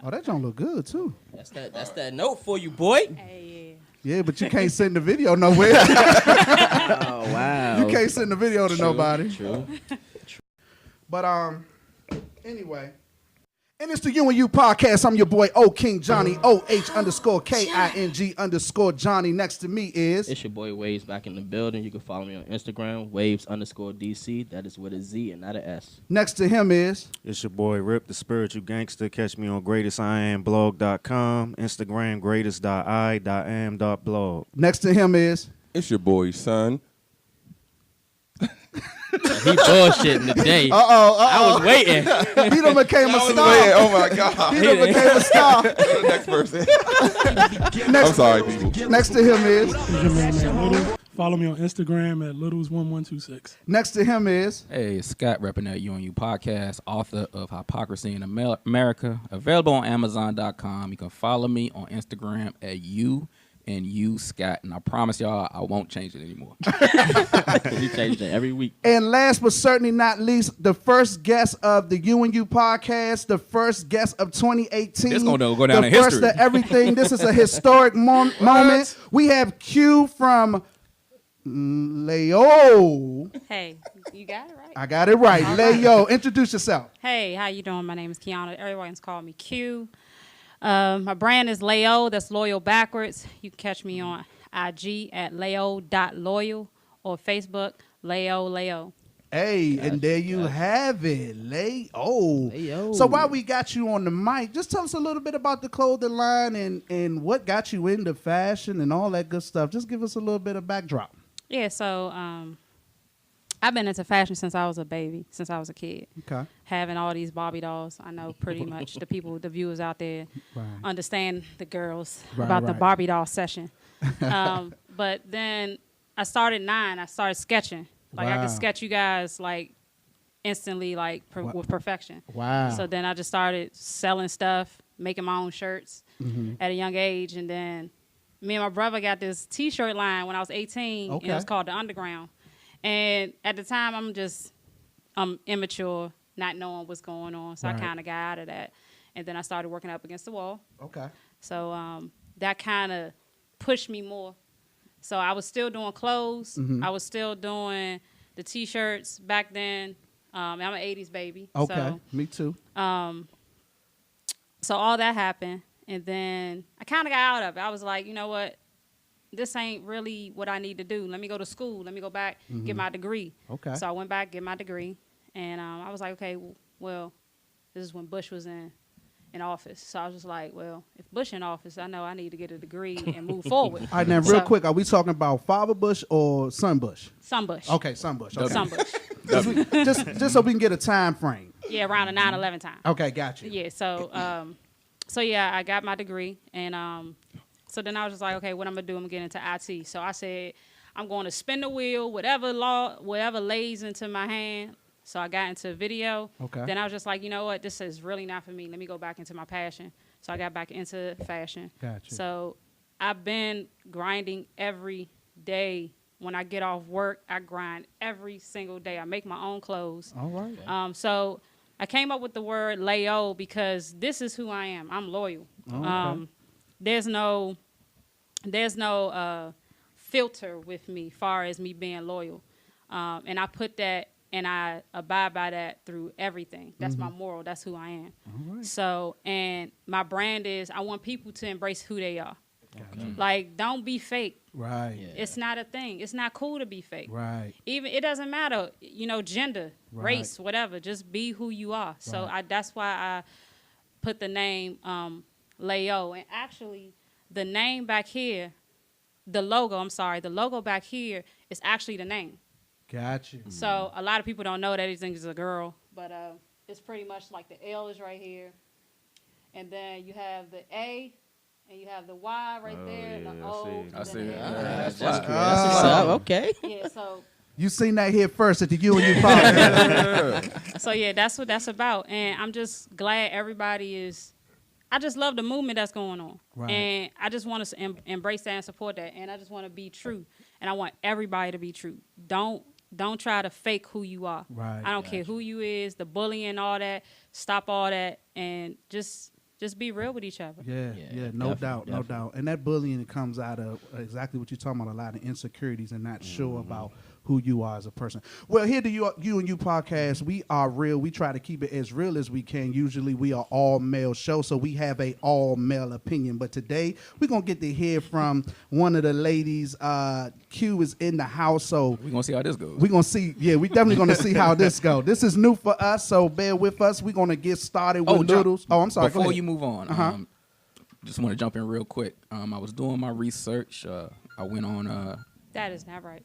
Oh, that don't look good too. That's that note for you, boy. Hey, Yeah, but you can't send the video nowhere. Oh wow. You can't send the video to nobody. True. But anyway. And it's the U&U Podcast. I'm your boy O King Johnny, OH_KING_Johnny. Next to me is... It's your boy Waves back in the building. You can follow me on Instagram, Waves_DC. That is with a Z and not an S. Next to him is... It's your boy Rip, the spiritual gangster. Catch me on greatestiamblog.com, Instagram greatest.i.am.blog. Next to him is... It's your boy, son. He bullshitting today. I was waiting. He done became a star. Oh, my God. He done became a star. Go to the next person. I'm sorry, people. Next to him is... It's your man, Little. Follow me on Instagram at Littles1126. Next to him is... Hey, it's Scott repping at U&U Podcast, author of Hypocrisy in America, available on Amazon.com. You can follow me on Instagram at U&U Scott, and I promise y'all I won't change it anymore. He changed it every week. And last but certainly not least, the first guest of the U&U Podcast, the first guest of 2018. It's gonna go down the in first history. of everything. This is a historic moment. We have Q from Layol. hey, you got it right. I got it right. Layol. Introduce yourself. Hey, how you doing? My name is Kiana. Everyone's called me Q. My brand is Layol. That's loyal backwards. You can catch me on IG at layol.loyal or Facebook Layol. Hey, and there you have it. Layol. So while we got you on the mic, just tell us a little bit about the clothing line and what got you into fashion and all that good stuff. Just give us a little bit of backdrop. Yeah, so I've been into fashion since I was a baby, since I was a kid. Okay. Having all these Barbie dolls. I know pretty much the viewers out there understand the girls about the Barbie doll session. But then I started I started sketching. Like I could sketch you guys like instantly, like with perfection. Wow. So then I just started selling stuff, making my own shirts at a young age. And then me and my brother got this T-shirt line when I was 18. And it was called The Underground. And at the time, I'm immature, not knowing what's going on. So I kind of got out of that. And then I started working up against the wall. Okay. So that kind of pushed me more. So I was still doing clothes. I was still doing the T-shirts back then. I'm an 80s baby. Okay, so, me too. So all that happened. And then I kind of got out of it. I was like, you know what? This ain't really what I need to do. Let me go to school. Let me go back, get my degree. Okay. So I went back, get my degree. And I was like, okay, well, this is when Bush was in office. So I was just like, well, if Bush in office, I know I need to get a degree and move forward. All right, now real quick, are we talking about Father Bush or Son Bush? Son Bush. Okay, Son Bush. Okay. Son Bush. just so we can get a time frame. Yeah, around the 9/11 time. Okay, got you. Yeah, so yeah, I got my degree. And so then I was just like, okay, what I'm going to do, I'm going to get into IT. So I said, I'm going to spin the wheel, whatever lays into my hand. So I got into video. Okay. Then I was just like, you know what? This is really not for me. Let me go back into my passion. So I got back into fashion. Gotcha. So I've been grinding every day. When I get off work, I grind every single day. I make my own clothes. All right. So I came up with the word Layol because this is who I am. I'm loyal. Okay. There's no filter with me far as me being loyal. And I put that and I abide by that through everything. That's my moral. That's who I am. All right. So, and my brand is I want people to embrace who they are. Gotcha. Like, don't be fake. Right. Yeah. It's not a thing. It's not cool to be fake. Right. Even, it doesn't matter, gender, race, whatever. Just be who you are. Right. So that's why I put the name Layol. And actually, the name back here, the logo back here is actually the name. Got you. So a lot of people don't know that he thinks it's a girl, but it's pretty much like the L is right here, and then you have the A, and you have the Y right there, and the O. I see. That's what's up. Okay. Yeah. So you seen that here first at the U&U Podcast. So yeah, that's what that's about, and I'm just glad everybody is. I just love the movement that's going on, and I just want to embrace that and support that, and I just want to be true, and I want everybody to be true. Don't try to fake who you are. Right. I don't care who you is, the bullying, all that. Stop all that, and just just be real with each other. Yeah, no doubt. And that bullying comes out of exactly what you're talking about, a lot of insecurities and not sure about who you are as a person. Well, here to U&U Podcast, we are real. We try to keep it as real as we can. Usually we are all male show, so we have a all male opinion. But today we're going to get to hear from one of the ladies. Q is in the house, so we're going to see how this goes. We're going to see, we definitely going to see how this goes. This is new for us, so bear with us. We're going to get started with noodles. Oh, I'm sorry. Before you move on, just want to jump in real quick. I was doing my research. I went on... That is not right.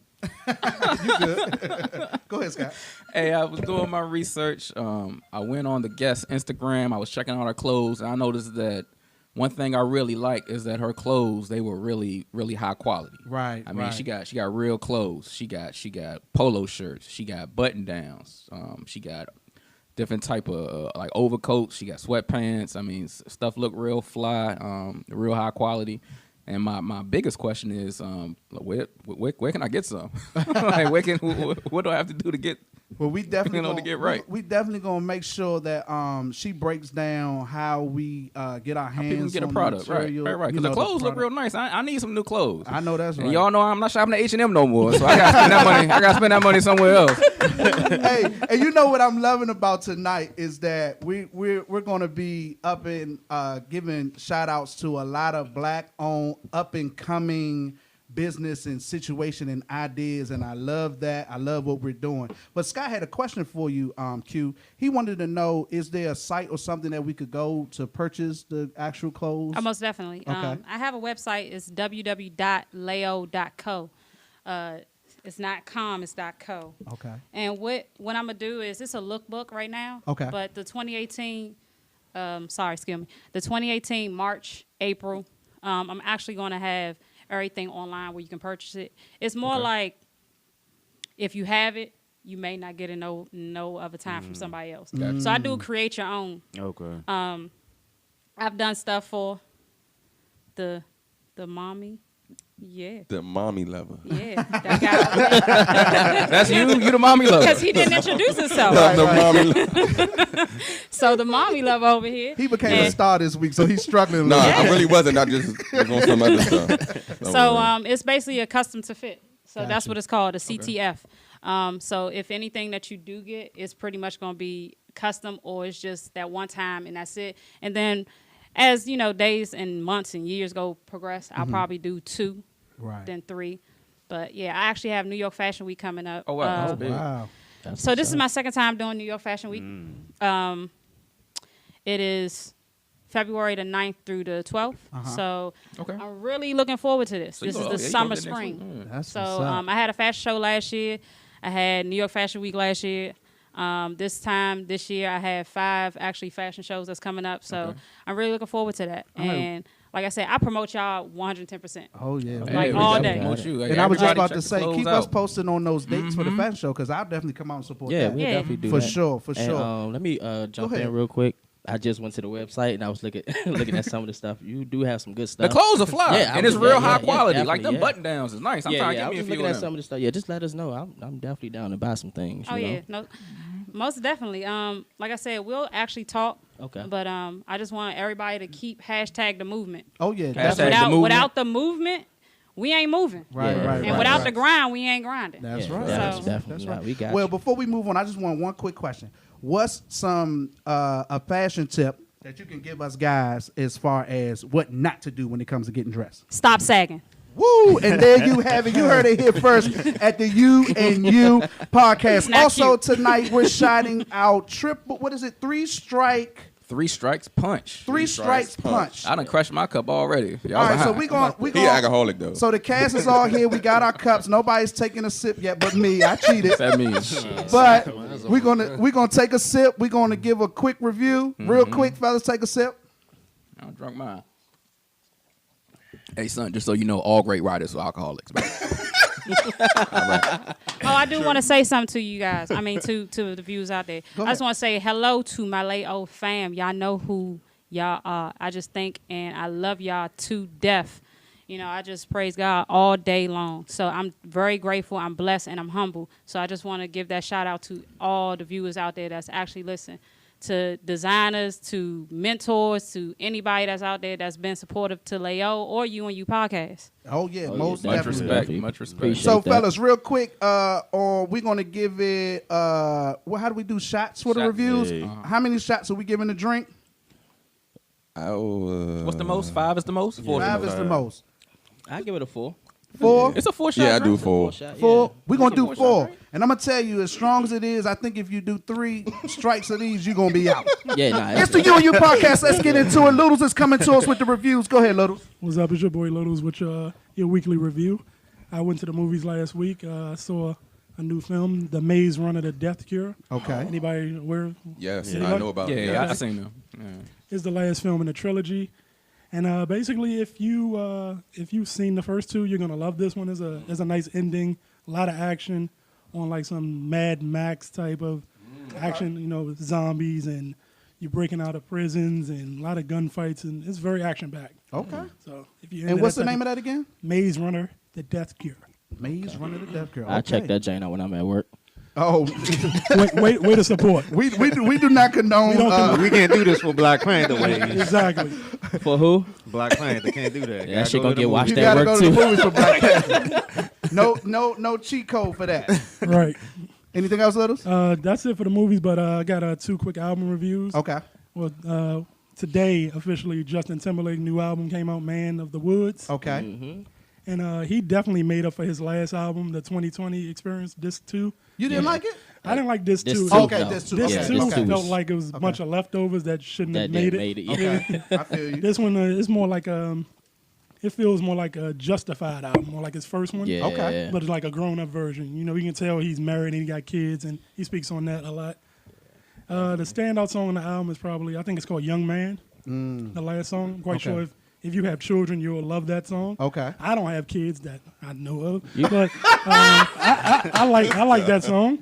You good. Go ahead, Scott. Hey, I was doing my research. I went on the guest Instagram. I was checking out her clothes, and I noticed that one thing I really like is that her clothes, they were really, really high quality. Right. I mean, she got real clothes. She got polo shirts. She got button downs. She got different type of like overcoats. She got sweatpants. I mean, stuff looked real fly, real high quality. And my biggest question is, where can I get some? Like, what do I have to do to get? Well, we definitely to get right. We definitely gonna make sure that she breaks down how we get our hands people get a on product, the material, right. Because the clothes look real nice. I need some new clothes. I know that's right. And y'all know I'm not shopping at H&M no more, so I gotta spend that money. I gotta spend that money somewhere else. Hey, and you know what I'm loving about tonight is that we're gonna be up and giving shout outs to a lot of Black-owned, up and coming business and situation and ideas, and I love that. I love what we're doing. But Scott had a question for you, Q. He wanted to know, is there a site or something that we could go to purchase the actual clothes? Most definitely. Okay. I have a website. It's www.layol.co. It's not com, it's .co. Okay. And what I'm going to do is, it's a lookbook right now. Okay. But the 2018, the 2018 March, April, I'm actually going to have everything online where you can purchase it. It's more like, if you have it, you may not get it no other time from somebody else. So I do create your own. Okay. I've done stuff for the mommy. Yeah. The mommy lover. Yeah. That guy. That's you. You the mommy lover. Because he didn't introduce himself. The mommy lover. So the mommy lover over here. He became a star this week, so he's struggling. No, I really wasn't. I just was on some other stuff. So it's basically a custom to fit. So that's what it's called, a CTF. So if anything that you do get, it's pretty much going to be custom, or it's just that one time and that's it. And then as, days and months and years progress, I'll probably do 2, then 3. But yeah, I actually have New York Fashion Week coming up. Oh, wow. Wow. So this is my second time doing New York Fashion Week. It is February the 9th through the 12th. So I'm really looking forward to this. So this is the summer, spring. That's So what's up. I had a fashion show last year. I had New York Fashion Week last year. This year, I have 5 actually fashion shows that's coming up. So I'm really looking forward to that. And like I said, I promote y'all 110%. Oh, yeah. Like all day. And I was just about to say, keep us posted on those dates for the fashion show, because I'll definitely come out and support that. Yeah, we'll definitely do for that. sure. And, let me jump in real quick. I just went to the website and I was looking at some of the stuff. You do have some good stuff. The clothes are fly, and it's real high quality. Like them button button downs is nice. I'm trying to get me a few looking of at them. some of the stuff. Yeah, just let us know. I'm definitely down to buy some things. You know? Yeah, no, most definitely. Like I said, we'll actually talk. Okay. But I just want everybody to keep hashtag the movement. Oh, yeah. Without the movement, we ain't moving. Right. And without the grind, we ain't grinding. That's right. That's definitely right. We got Well, you. before we move on, I just want one quick question. What's some a fashion tip that you can give us guys as far as what not to do when it comes to getting dressed? Stop sagging. Woo! And there you have it. You heard it here first at the U&U Podcast. Also tonight we're shouting out 3 strike. 3 strikes punch. 3 strikes punch. I done crushed my cup already. Y'all all right, so behind. we He alcoholic though. So the cast is all here. We got our cups. Nobody's taking a sip yet, but me. I cheated. That means But we're gonna take a sip. We're gonna give a quick review, real quick, fellas. Take a sip. I drunk mine. Hey, son, just so you know, all great writers are alcoholics. Oh, I do want to say something to you guys. I mean, to the viewers out there. I just want to say hello to my Layol fam. Y'all know who y'all are. I just think and I love y'all to death. I just praise God all day long. So I'm very grateful. I'm blessed and I'm humble. So I just want to give that shout out to all the viewers out there that's actually listening. to designers, to mentors, to anybody that's out there that's been supportive to Layol or U&U Podcast. Oh yeah, most Much definitely. respect. Much respect. Appreciate So, that. fellas, real quick, or we're gonna give it. How do we do shots for the Shots. reviews? Yeah. How many shots are we giving the drink? What's the most? 5 is the most? 4 5 is the most. I give it a 4. 4. It's a 4 shot. Yeah, I do drink. 4. 4. We're gonna It's a do 4 4. shot, right? And I'm gonna tell you, as strong as it is, I think if you do 3 strikes of these, you're gonna be out. Yeah, nah. It's the U&U Podcast. Let's get into it. Littles is coming to us with the reviews. Go ahead, Littles. What's up? It's your boy Littles with your weekly review. I went to the movies last week. I saw a new film, The Maze Runner: The Death Cure. Okay. Anybody aware? Yes, Yeah. I know about it. Yeah, I seen them. Yeah. It's the last film in the trilogy. And basically, if you've seen the first 2, you're gonna love this one. There's a nice ending, a lot of action on like some Mad Max type of action, with zombies and you breaking out of prisons and a lot of gunfights, and it's very action packed. Okay. So if you And what's the name of that again? Maze Runner: The Death Cure. Maze Runner: The Death Cure. I check Okay. that Jane out when I'm at work. Oh, Way to support. we do not condone. We don't We can't do this for Black Panther. Ladies. Exactly. For who? Black Panther can't do that. Yeah, that shit Gotta gonna go get to the watched you at gotta work go to the too. movies for Black Panther. No cheat code for that. Right. Anything else, Littles? That's it for the movies, but I got 2 quick album reviews. Okay. Well, today, officially, Justin Timberlake's new album came out, Man of the Woods. Okay. Mm-hmm. And he definitely made up for his last album, the 2020 Experience, Disc 2. You didn't like it? I didn't like Disc 2. Disc two, Okay, no. Disc 2. Disc Yeah, 2 Disc two felt was- like it was a bunch of leftovers that shouldn't have That made didn't it. made it. Yeah. Okay. I feel you. This one is more like it feels more like a Justified album, more like his first one. Yeah. Okay. But it's like a grown-up version. You can tell he's married and he got kids, and he speaks on that a lot. The standout song on the album is probably, I think it's called Young Man, the last song. I'm quite Okay. sure if you have children, you'll love that song. Okay. I don't have kids that I know of, but I like that song.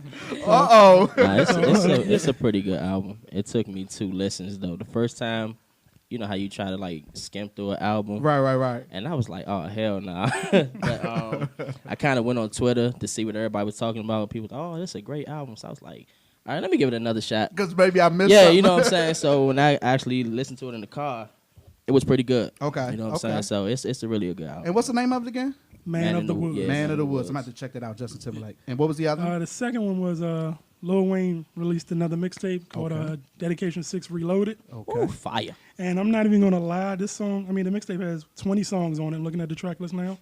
Uh-oh. Nah, it's a pretty good album. It took me 2 listens though. The first time, you know how you try to like skim through an album, Right. and I was like, oh hell nah. But, I kind of went on Twitter to see what everybody was talking about. People, oh, this is a great album. So I was like, all right, let me give it another shot. Because maybe I missed Yeah, something. you know what I'm saying. So when I actually listened to it in the car, it was pretty good. Okay, you know what I'm okay. saying. So it's a really good album. And what's the name of it again? Man of the Woods. yeah, Man of the Woods. I'm about to check that out, Justin Timberlake. And what was the other one? The second one was Lil Wayne released another mixtape called Dedication 6 Reloaded. Ooh, fire. And I'm not even going to lie, this song, the mixtape has 20 songs on it. Looking at the track list now,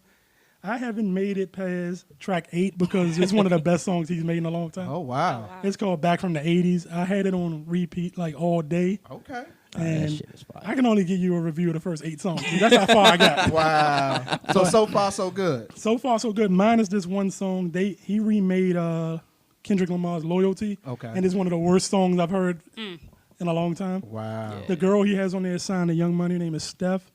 I haven't made it past track 8 because it's one of the best songs he's made in a long time. Oh, wow. It's called Back from the 80s. I had it on repeat like all day. Okay. That And shit is fire. I can only give you a review of the first 8 songs. That's how far I got. Wow. So far, so good. So far, so good. Minus this one song. He remade Kendrick Lamar's Loyalty. Okay. And it's one of the worst songs I've heard in a long time. Wow. The girl he has on there signed to Young Money. Her name is Steph.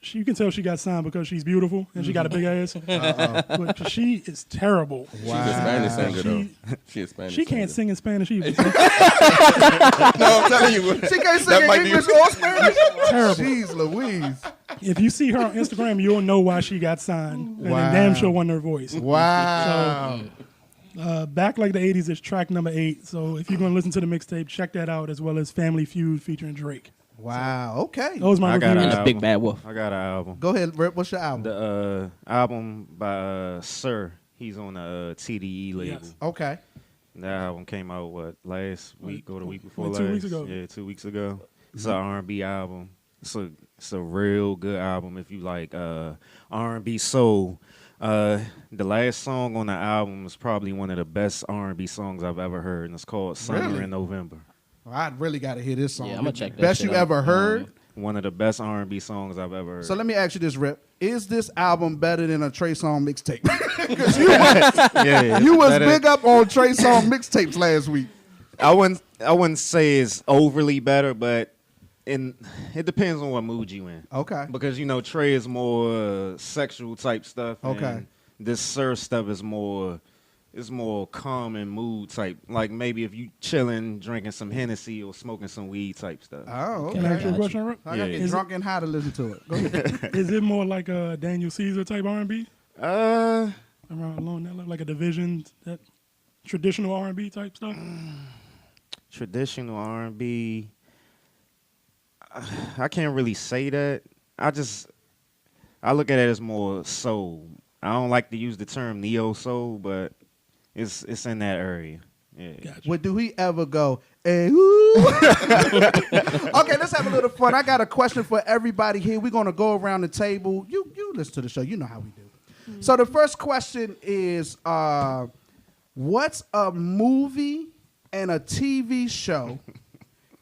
You can tell she got signed because she's beautiful and she got a big ass. But she is terrible. She's a Spanish singer, though. She's a Spanish She can't sing in Spanish either. No, I'm telling you. She can't sing That in might be- English or Spanish? Terrible. Jeez Louise. If you see her on Instagram, you'll know why she got signed. And Wow. it damn sure wasn't her voice. Wow. Back Like the 80s is track number 8. So if you're going to listen to the mixtape, check that out, as well as Family Feud featuring Drake. Wow. Okay. Those are my I got reviews. And an the Big album. Bad Wolf. I got an album. Go ahead, Rip. What's your album? The album by Sir. He's on the TDE label. Yes. Okay. That album came out last week or the week before like last? 2 weeks ago. Yeah, 2 weeks ago. It's an R&B album. It's a real good album if you like R&B soul. The last song on the album is probably one of the best R&B songs I've ever heard, and it's called Summer Really? in November. Well, I really got to hear this song. Yeah, I'ma check that Best shit you out. ever heard? One of the best R&B songs I've ever heard. So let me ask you this, Rip. Is this album better than a Trey Songz mixtape? yeah, You was better- big up on Trey Songz mixtapes last week. I wouldn't say it's overly better, but it depends on what mood you in. Okay. Because Trey is more sexual type stuff. Okay. And this Sir stuff is more calm and mood type. Like maybe if you chilling, drinking some Hennessy or smoking some weed type stuff. Oh, okay. Can I ask you a Gotcha. question, Rick? I got to get Yeah. drunk and high to listen to it. Go ahead. Is it more like a Daniel Caesar type R&B? Around along that, like a Division, that traditional R&B type stuff? traditional R&B. I can't really say that. I look at it as more soul. I don't like to use the term neo soul, but it's in that area. Yeah. Gotcha. Well, do he ever go, hey, ooh? Okay, let's have a little fun. I got a question for everybody here. We're going to go around the table. You listen to the show. You know how we do. Mm-hmm. So the first question is, what's a movie and a TV show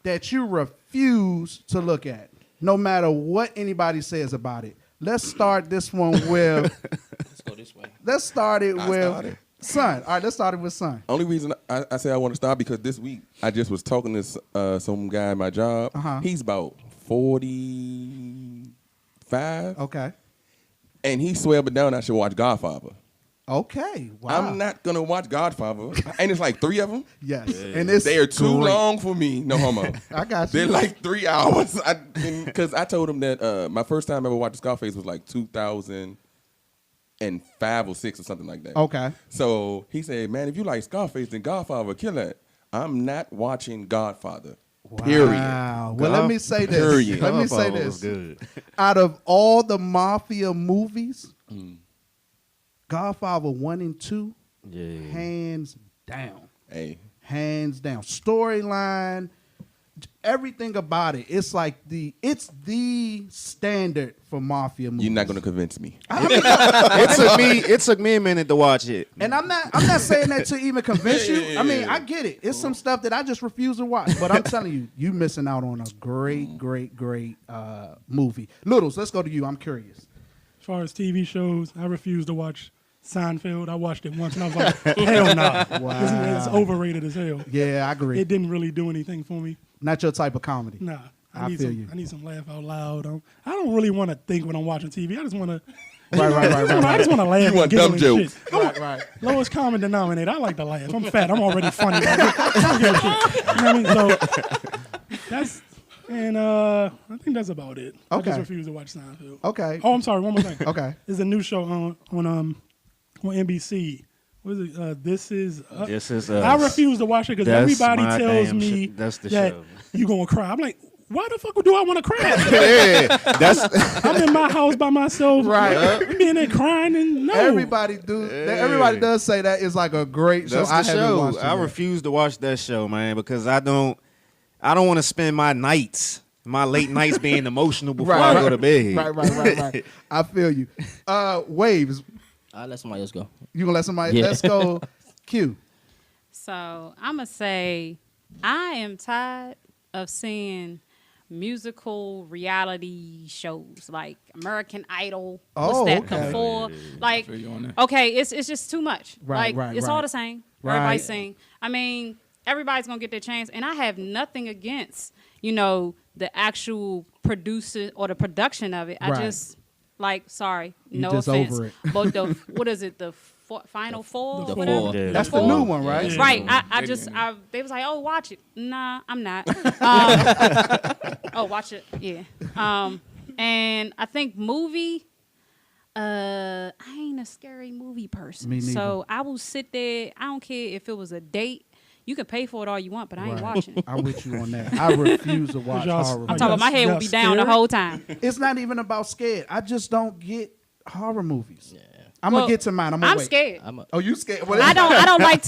that you refuse to look at, no matter what anybody says about it? Let's start this one with... Let's go this way. Let's start it with... Son. All right, let's start it with Son. Only reason I say I want to start because this week I just was talking to some guy at my job. Uh-huh. He's about 45. Okay. And he swear up and down I should watch Godfather. Okay. Wow. I'm not going to watch Godfather. And it's like 3 of them. Yes. And it's They are too great. long for me. No homo. I got you. They're like 3 hours. Because I told him that my first time ever watching Scarface was like 2005 or 6 or something like that. Okay. So he said, man, if you like Scarface, then Godfather will kill that. I'm not watching Godfather. Period. Wow. Well, let me say this. Period. Let me say Godfather this. was good. Out of all the mafia movies, Godfather 1 and 2, hands down. Hey. Hands down. Storyline, everything about it. It's like it's the standard for mafia movies. You're not going to convince me. It took me a minute to watch it. And I'm not saying that to even convince you. I mean, I get it. It's some stuff that I just refuse to watch. But I'm telling you missing out on a great movie. Littles, let's go to you. I'm curious. As far as TV shows, I refuse to watch Seinfeld. I watched it once and I was like, hell no. Wow. It's overrated as hell. Yeah, I agree. It didn't really do anything for me. Not your type of comedy. Nah. I feel you. I need some laugh out loud. I don't really want to think when I'm watching TV. I just want to. Right. I just want to laugh. You want and dumb giggle and jokes. shit. Right. Lowest common denominator. I like to laugh. I'm fat. I'm already funny. I don't give a shit. You know what I mean? So that's. And I think that's about it. Okay. I just refuse to watch Seinfeld. Okay. Oh, I'm sorry. One more thing. Okay. There's a new show on NBC. What is it? This is Us. I refuse to watch it because That's everybody my tells damn me that's the that show. you gonna cry. I'm like, why the fuck do I want to cry? I'm in my house by myself, Right. being there crying and no. Everybody does say that is like a great show. That's the I haven't show. watched it I yet. refuse to watch that show, man, because I don't want to spend my late nights being emotional before I go to bed. Right. I feel you. Waves. I'll let somebody else go. You gonna let somebody? Yeah. Let's go. Q. So I'm going to say I am tired of seeing musical reality shows like American Idol. Oh, What's that? okay. Before? Like, feel you on that. okay, it's just too much. Right, It's right. all the same. Right. Everybody sing. I mean, everybody's going to get their chance. And I have nothing against, the actual producer or the production of it. I Right. just, sorry, You no just offense. over it. But what is it, the Final Four? The whatever? Four. Yeah. That's the Four. new one, right? Yeah. Right. They was like, oh, watch it. Nah, I'm not. Oh, watch it. Yeah. And I think movie, I ain't a scary movie person. Me neither. So I will sit there. I don't care if it was a date. You can pay for it all you want, but I ain't Right. watching it. I'm with you on that. I refuse to watch Y'all- horror. I'm movies. talking about my head will be down the scared? whole time. It's not even about scared. I just don't get horror movies. Yeah. I'm Well, gonna get to mine. I'm scared. Oh, you scared? Well, I don't like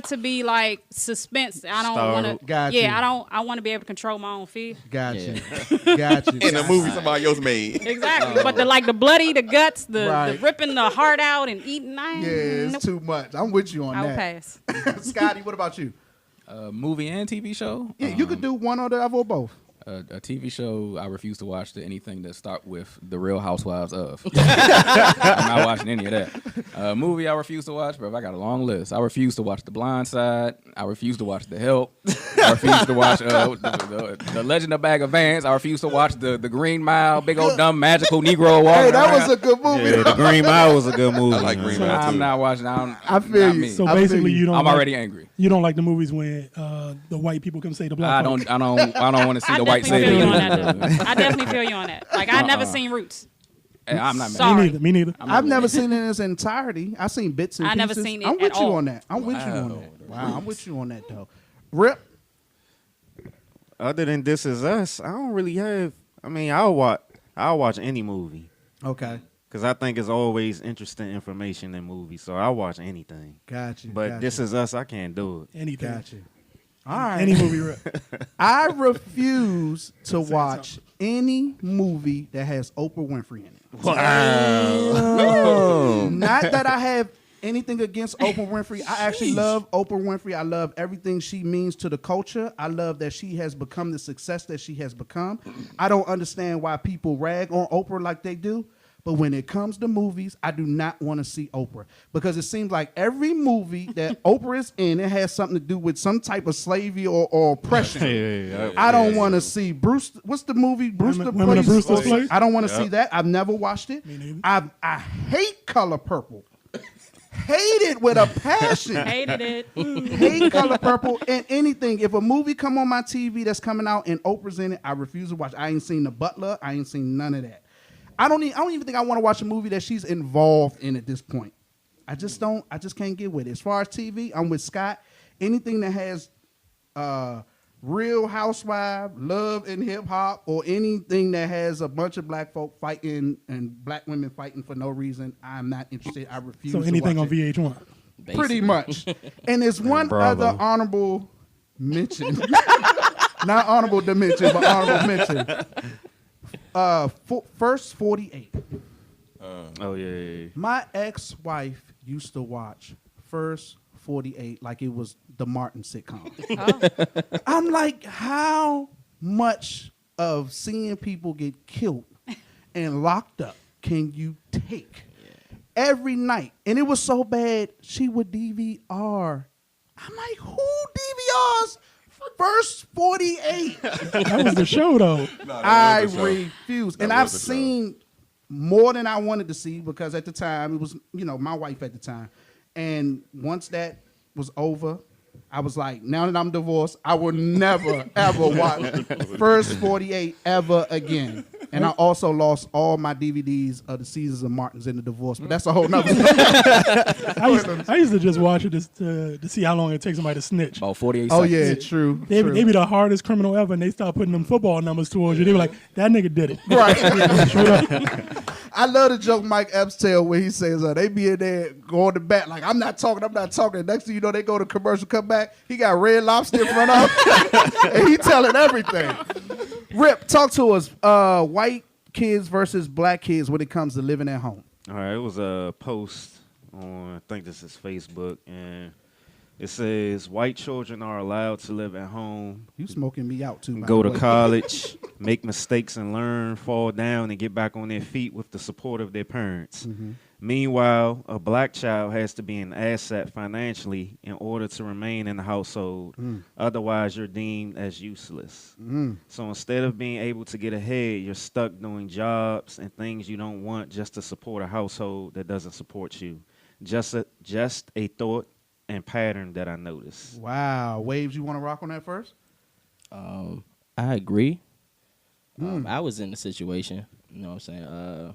to be like suspense. I don't want to. Got Yeah, you. I want to be able to control my own fear. Got Yeah. you. Got you. In a movie somebody else made. Exactly. But the bloody, the guts, the Right. ripping the heart out and eating. Yeah, it's too much. I'm with you on I'll that. pass. Scotty, what about you? Movie and TV show? Yeah, you could do one or the other or both. A TV show, I refuse to watch anything that start with The Real Housewives of. I'm not watching any of that. Movie I refuse to watch, bro. I got a long list. I refuse to watch The Blind Side. I refuse to watch The Help. I refuse to watch the Legend of Bag of Vans. I refuse to watch the Green Mile, big old dumb magical Negro walking Hey, that around. was a good movie. Yeah, the Green Mile was a good movie. I like Green So Mile I'm too. not watching. I feel not you. me. So I feel basically, you. you don't. I'm like, already angry. You don't like the movies when the white people come say the black. I don't want to see I the white definitely feel you on savior. that. Though. I definitely feel you on that. Like I never seen Roots. Hey, I'm not Sorry. mad. Me neither. I've never seen it in its entirety. I've seen bits and I pieces. never seen it I'm with at you all. on that. I'm with you on Wow. that. Wow, I'm with you on that though. Rip. other than This Is Us, I don't really have. I mean, I'll watch any movie. Okay. Because I think it's always interesting information in movies, so I'll watch anything. Got you. But This Is Us, I can't do it. Anything. Got you. All right. Any movie. I refuse to watch any movie that has Oprah Winfrey in it. Wow. Not that I have anything against Oprah Winfrey. I actually love Oprah Winfrey. I love everything she means to the culture. I love that she has become the success that she has become. I don't understand why people rag on Oprah like they do. But when it comes to movies, I do not want to see Oprah because it seems like every movie that Oprah is in, it has something to do with some type of slavery or oppression. I don't want to see Bruce. What's the movie? Brewster Place. I don't want to see that. I've never watched it. Me neither. I hate Color Purple. Hate it with a passion. Hated it. Hate Color Purple and anything. If a movie come on my TV that's coming out and Oprah's in it, I refuse to watch. I ain't seen The Butler. I ain't seen none of that. I don't even think I want to watch a movie that she's involved in at this point. I just can't get with it. As far as TV, I'm with Scott. Anything that has Real Housewives, Love and Hip Hop, or anything that has a bunch of black folk fighting and black women fighting for no reason, I'm not interested. I refuse. So anything to on watch it. VH1. Basically. Pretty much. And there's one Bravo. other honorable mention. Not honorable dimension, but honorable mention. First 48. Oh, yeah. My ex-wife used to watch First 48 like it was the Martin sitcom. I'm like, how much of seeing people get killed and locked up can you take? Every night. And it was so bad, she would DVR. I'm like, who DVRs First 48? That was the show, though. I refuse. And I've seen more than I wanted to see because at the time, it was, my wife at the time. And once that was over, I was like, now that I'm divorced, I will never, ever watch First 48 ever again. And I also lost all my DVDs of the seasons of Martins in the divorce. But that's a whole nother story. I used to just watch it to see how long it takes somebody to snitch. About 48 Oh, seconds. yeah, true. They be the hardest criminal ever, and they start putting them football numbers towards you. They were like, that nigga did it. Right. I love the joke Mike Epps tell where he says they be in there going to bat like, I'm not talking. Next thing you know, they go to commercial, come back. He got Red Lobster in front of him, and he telling everything. Rip, talk to us. White kids versus black kids when it comes to living at home. All right, it was a post on, I think this is Facebook, and it says, white children are allowed to live at home, You smoking me out too. go to college, make mistakes and learn, fall down and get back on their feet with the support of their parents. Mm-hmm. Meanwhile, a black child has to be an asset financially in order to remain in the household. Otherwise, you're deemed as useless. So instead of being able to get ahead, you're stuck doing jobs and things you don't want just to support a household that doesn't support you. Just a thought and pattern that I noticed. Wow. Waves, you want to rock on that first? I agree. I was in the situation, you know what I'm saying?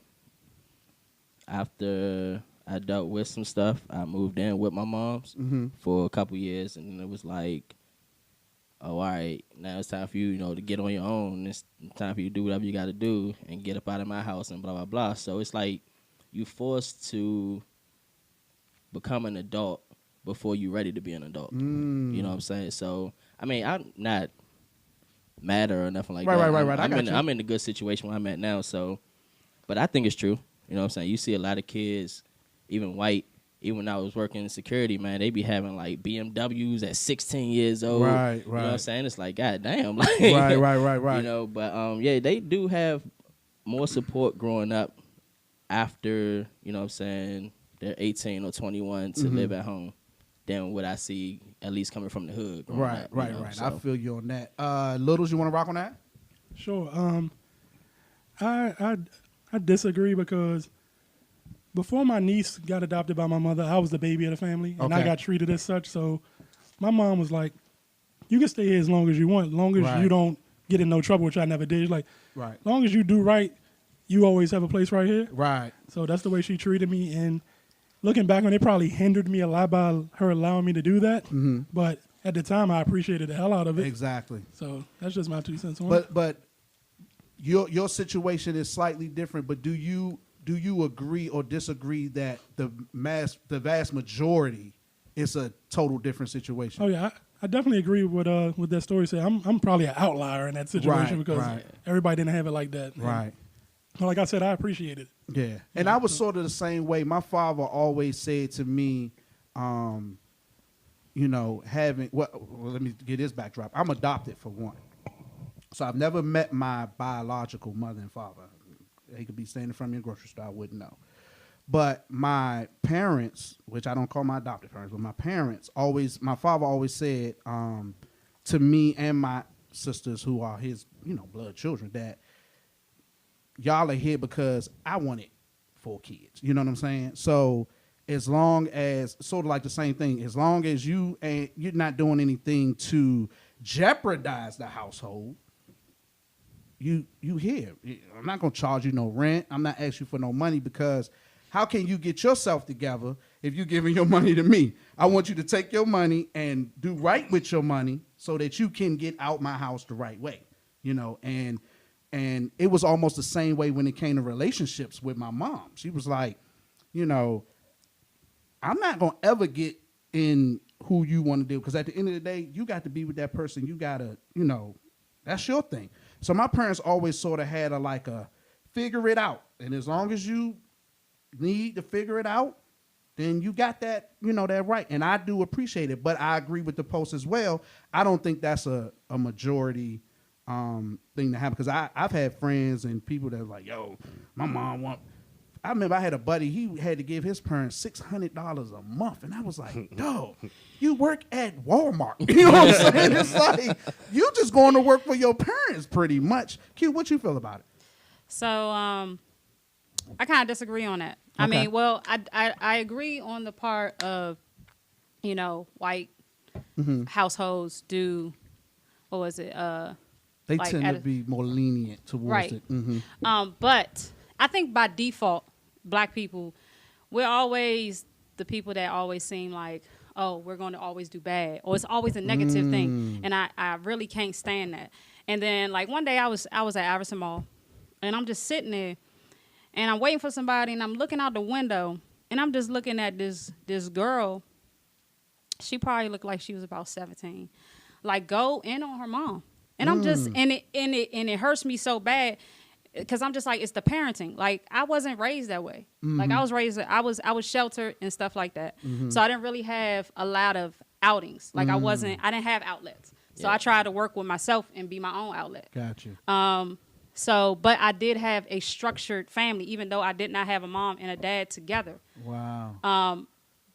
After I dealt with some stuff, I moved in with my mom's for a couple years, and it was like, oh, all right, now it's time for you, to get on your own. It's time for you to do whatever you got to do and get up out of my house and blah, blah, blah. So it's like you forced to become an adult before you're ready to be an adult. You know what I'm saying? So, I mean, I'm not mad or nothing like that. Right. I'm in a good situation where I'm at now, so, but I think it's true. You know what I'm saying? You see a lot of kids, even white, even when I was working in security, man, they be having like BMWs at 16 years old. Right. You know what I'm saying? It's like, God damn. Like, Right. But yeah, they do have more support growing up after, you know what I'm saying, they're 18 or 21 to live at home than what I see, at least coming from the hood. Right. So. I feel you on that. Littles, you want to rock on that? Sure. I disagree because before my niece got adopted by my mother, I was the baby of the family, and I got treated as such. So my mom was like, you can stay here as long as you want, as long as you don't get in no trouble, which I never did. Like, as long as you do right, you always have a place right here. Right. So that's the way she treated me. And looking back on it, probably hindered me a lot by her allowing me to do that. But at the time, I appreciated the hell out of it. Exactly. So that's just my 2 cents on it. But your situation is slightly different. But do you agree or disagree that the vast majority is a total different situation? Oh yeah, I definitely agree with that story. Say I'm probably an outlier in that situation because everybody didn't have it like that. Right. But like I said, I appreciate it. Yeah, and I was sort of the same way. My father always said to me, you know, well, let me get this backdrop. I'm adopted for one. So I've never met my biological mother and father. They could be standing in front of me in a grocery store, I wouldn't know. But my parents, which I don't call my adopted parents, but my parents my father always said to me and my sisters who are his, you know, blood children, that y'all are here because I wanted 4 kids. You know what I'm saying? So as long as, sort of like the same thing, as long as you're not doing anything to jeopardize the household, you here. I'm not going to charge you no rent. I'm not asking you for no money, because how can you get yourself together if you're giving your money to me? I want you to take your money and do right with your money so that you can get out my house the right way, you know. And it was almost the same way when it came to relationships with my mom. She was like, you know, I'm not going to ever get in who you want to do, because at the end of the day, you got to be with that person. You got to, you know, that's your thing. So my parents always sort of had a figure it out. And as long as you need to figure it out, then you got that, you know, that right. And I do appreciate it. But I agree with the post as well. I don't think that's a majority thing to happen, because I've had friends and people that are like, yo, my mom I remember I had a buddy, he had to give his parents $600 a month. And I was like, yo, you work at Walmart. You know what I'm saying? It's like, you just going to work for your parents pretty much. Q, what you feel about it? So I kind of disagree on that. Okay. I mean, well, I agree on the part of, you know, white households do, what was it? They like tend to be more lenient towards it. Mm-hmm. But I think by default, Black people, we're always the people that always seem like, oh, we're going to always do bad, or it's always a negative thing, and I really can't stand that. And then like one day I was at Iverson Mall, and I'm just sitting there, and I'm waiting for somebody, and I'm looking out the window, and I'm just looking at this girl. She probably looked like she was about 17, like go in on her mom, and I'm just and it hurts me so bad. Because I'm just like, it's the parenting. Like, I wasn't raised that way. Mm-hmm. Like, I was raised, I was sheltered and stuff like that. Mm-hmm. So I didn't really have a lot of outings. Like, I didn't have outlets. So I tried to work with myself and be my own outlet. Got you. But I did have a structured family, even though I did not have a mom and a dad together. Wow.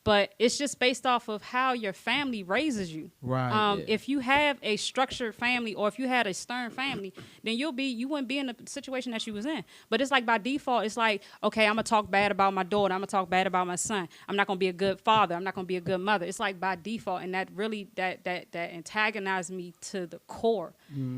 But it's just based off of how your family raises you. Right. If you have a structured family, or if you had a stern family, then you wouldn't be in the situation that you was in. But it's like by default, it's like, okay, I'm gonna talk bad about my daughter. I'm gonna talk bad about my son. I'm not gonna be a good father. I'm not gonna be a good mother. It's like by default, and that really that antagonized me to the core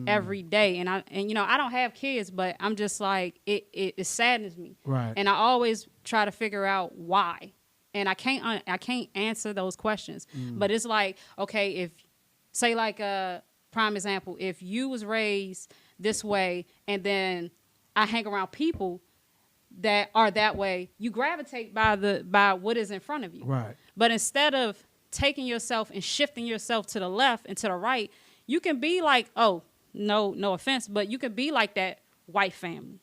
every day. And you know, I don't have kids, but I'm just like it saddens me. Right. And I always try to figure out why. And I can't answer those questions. But it's like, okay, if, say like a prime example, if you was raised this way and then I hang around people that are that way, you gravitate by what is in front of you. Right. But instead of taking yourself and shifting yourself to the left and to the right, you can be like, oh, no offense, but you can be like that white family.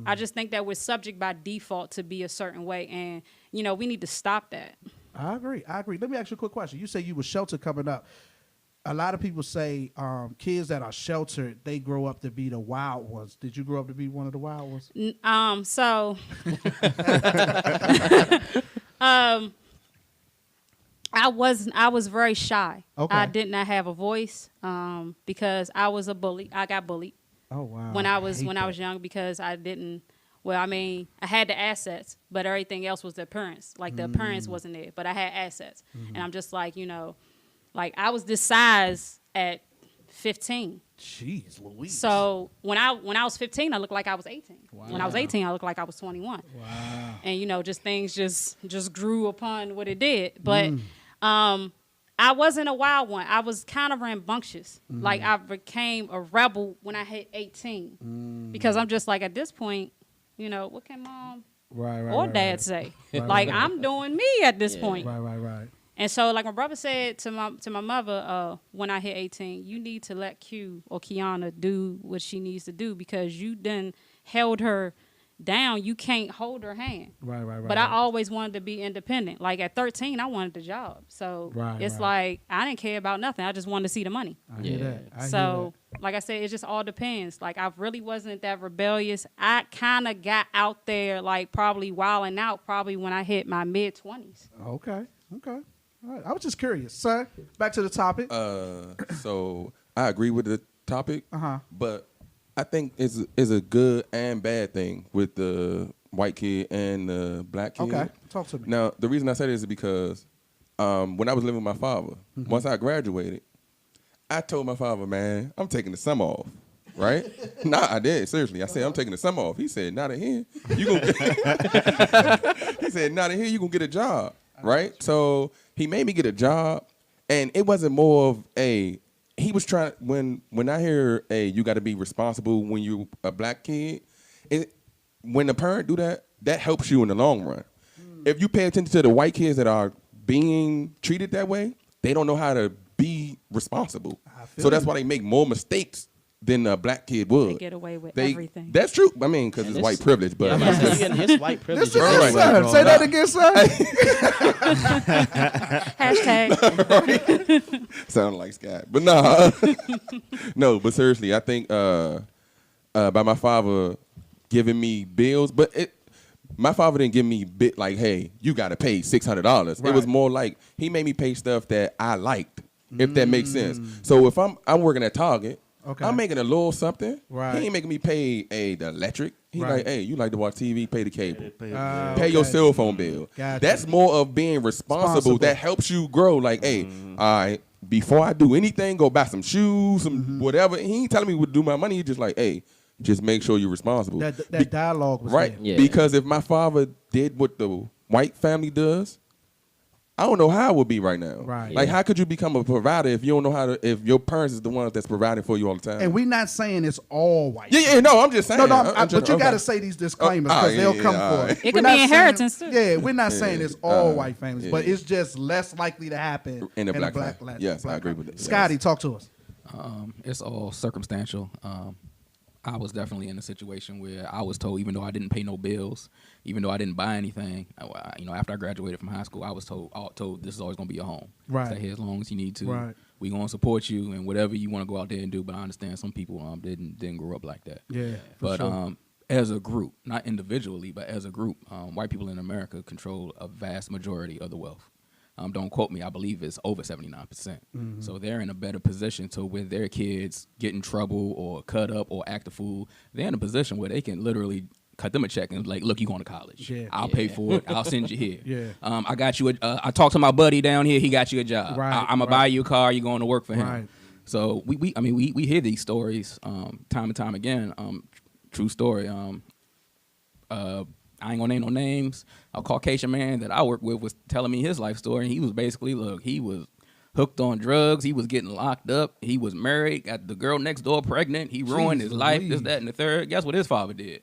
I just think that we're subject by default to be a certain way, and you know, we need to stop that. I agree. Let me ask you a quick question. You say you were sheltered coming up. A lot of people say kids that are sheltered, they grow up to be the wild ones. Did you grow up to be one of the wild ones? So I was very shy. Okay. I did not have a voice because I was a bully. I got bullied. Oh wow! When I was young, because I didn't. Well, I mean, I had the assets, but everything else was the appearance. Like the appearance wasn't there, but I had assets, and I'm just like, you know, like I was this size at 15. Jeez Louise! So when I was 15, I looked like I was 18. Wow. When I was 18, I looked like I was 21. Wow! And you know, just things just grew upon what it did, but I wasn't a wild one. I was kind of rambunctious. Like I became a rebel when I hit 18 because I'm just like at this point, you know, what can mom or dad say? Like I'm doing me at this point. Right. And so like my brother said to my mother when I hit 18, you need to let Q or Kiana do what she needs to do because you done held her down. You can't hold her hand. Right. But I always wanted to be independent. Like at 13, I wanted the job. So it's like I didn't care about nothing. I just wanted to see the money. I hear that. So like I said, it just all depends. Like I really wasn't that rebellious. I kind of got out there like probably wilding out probably when I hit my mid 20s. Okay. All right. I was just curious. Sir, back to the topic. So I agree with the topic, but I think it's a good and bad thing with the white kid and the black kid. Okay, talk to me. Now, the reason I say this is because when I was living with my father, once I graduated, I told my father, man, I'm taking the summer off. Right? Nah, I did. Seriously. I said, I'm taking the summer off. He said, not in here. You gonna He said, not in here, you going to get a job. Right? So he made me get a job, and it wasn't more of he was trying, when I hear, you got to be responsible when you're a black kid, when the parent do that, that helps you in the long run. If you pay attention to the white kids that are being treated that way, they don't know how to be responsible. So that's why they make more mistakes than a black kid would. They get away with everything. That's true. I mean, because it's white privilege. But his white privilege. Say that again, sir. Hashtag. Sound like Scott. But nah. No, but seriously, I think by my father giving me bills, but my father didn't give me like, hey, you got to pay $600. Right. It was more like he made me pay stuff that I liked, if that makes sense. So if I'm working at Target, I'm making a little something. Right. He ain't making me pay the electric. He like, hey, you like to watch TV, pay the cable. Pay your cell phone bill. Gotcha. That's more of being responsible. That helps you grow. Like, hey, all right, before I do anything, go buy some shoes, some whatever. He ain't telling me what to do with my money. He just like, hey, just make sure you're responsible. That dialogue was right. there. Yeah. Because if my father did what the white family does, I don't know how it would be right now. Right. Like, how could you become a provider if you don't know how to? If your parents is the ones that's providing for you all the time? And we're not saying it's all white. Yeah. No, I'm just saying. But you got to say these disclaimers because they'll come for it. It could be inheritance too. Yeah, we're not saying it's all white families, but it's just less likely to happen in a black family. Yes, I agree with that. Scotty, talk to us. It's all circumstantial. I was definitely in a situation where I was told, even though I didn't pay no bills, even though I didn't buy anything, after I graduated from high school, I was told this is always going to be your home. Right. Stay here as long as you need to. Right. We going to support you and whatever you want to go out there and do. But I understand some people didn't grow up like that. Yeah. But sure. As a group, not individually, but as a group, white people in America control a vast majority of the wealth. Don't quote me. I believe it's over 79%. So they're in a better position to where their kids get in trouble or cut up or act a fool. They're in a position where they can literally cut them a check and like, look, you going to college. Yeah. I'll pay for it. I'll send you here. Yeah. I got you. I talked to my buddy down here. He got you a job. Right. I'm gonna buy you a car. You're going to work for him. Right. So we hear these stories time and time again. True story. I ain't gonna name no names. A Caucasian man that I work with was telling me his life story, and he was basically, he was hooked on drugs. He was getting locked up. He was married, got the girl next door pregnant. He ruined his life, this, that, and the third. Guess what his father did?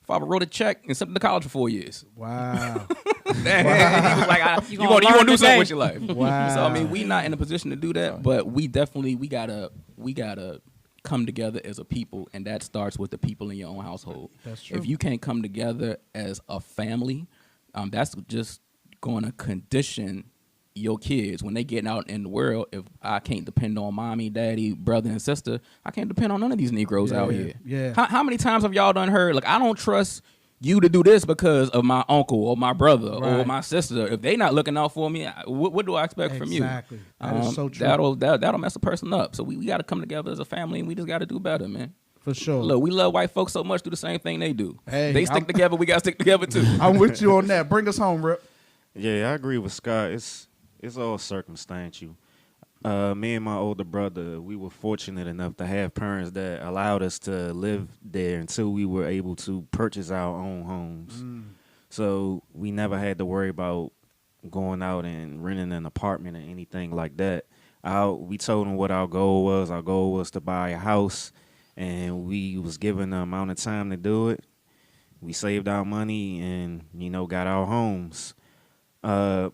Father wrote a check and sent him to college for 4 years. Wow. He was like, you gonna do something with your life. Wow. So we not in a position to do that, but we gotta come together as a people, and that starts with the people in your own household. That's true. If you can't come together as a family, that's just going to condition your kids when they getting out in the world. If I can't depend on mommy, daddy, brother, and sister, I can't depend on none of these Negroes out here. Yeah. How many times have y'all done heard, like, I don't trust you to do this because of my uncle or my brother or my sister? If they not looking out for me, what do I expect from you? Exactly. That is so true. That'll mess a person up. So we got to come together as a family, and we just got to do better, man. For sure. Look, we love white folks so much, do the same thing they do. Hey, they stick together, we got to stick together too. I'm with you on that. Bring us home, Rip. Yeah, I agree with Scott. It's all circumstantial. Me and my older brother, we were fortunate enough to have parents that allowed us to live there until we were able to purchase our own homes. So we never had to worry about going out and renting an apartment or anything like that. We told them what our goal was. Our goal was to buy a house, and we was given the amount of time to do it. We saved our money and, got our homes. What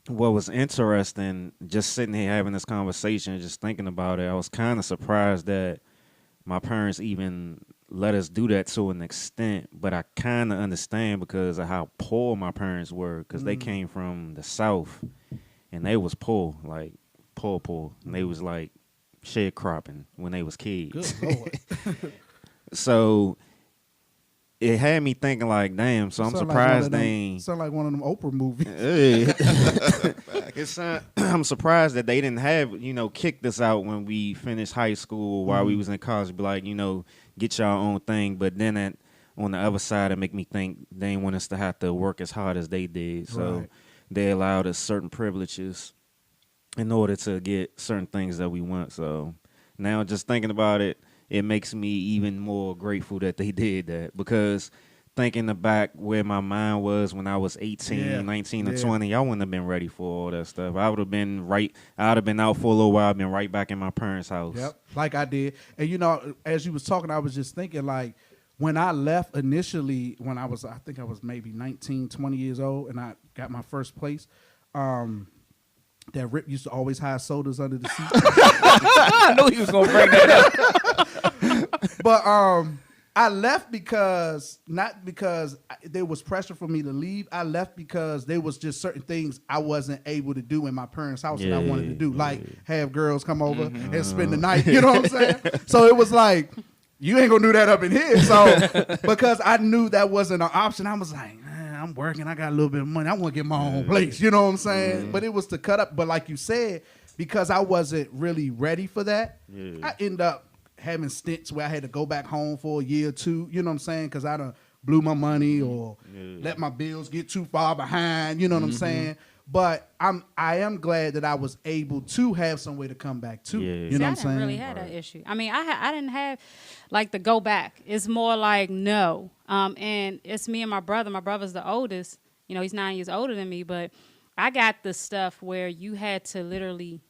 was interesting, just sitting here having this conversation, just thinking about it, I was kind of surprised that my parents even let us do that to an extent, but I kind of understand because of how poor my parents were, because they came from the South, and they was poor, like poor, and they was like sharecropping when they was kids. Good Lord. So it had me thinking like, damn, so I'm surprised they ain't. Sound like one of them Oprah movies. I'm surprised that they didn't have, kicked us out when we finished high school while we was in college. Be like, get your own thing. But then on the other side, it make me think they didn't want us to have to work as hard as they did. So they allowed us certain privileges in order to get certain things that we want. So now just thinking about it, it makes me even more grateful that they did that, because thinking back where my mind was when I was 18, 19, or 20, I wouldn't have been ready for all that stuff. I would have been out for a little while, been right back in my parents' house. Yep, like I did. And, as you was talking, I was just thinking, like, when I left initially, when I think I was maybe 19, 20 years old, and I got my first place, that Rip used to always hide sodas under the seat. I knew he was going to bring that up. But I left not because there was pressure for me to leave. I left because there was just certain things I wasn't able to do in my parents' house that I wanted to do, like have girls come over and spend the night. You know what I'm saying? So it was like, you ain't gonna do that up in here. So because I knew that wasn't an option, I was like, I'm working. I got a little bit of money. I want to get my own place. You know what I'm saying? But it was to cut up. But like you said, because I wasn't really ready for that, I end up having stints where I had to go back home for a year or two. You know what I'm saying? Because I done blew my money or let my bills get too far behind. You know what I'm saying? But I am glad that I was able to have somewhere to come back to. You know what I'm saying? I didn't really have that issue. I mean, I didn't have like the go back. It's more like no. And it's me and my brother. My brother's the oldest. He's 9 years older than me. But I got the stuff where you had to literally,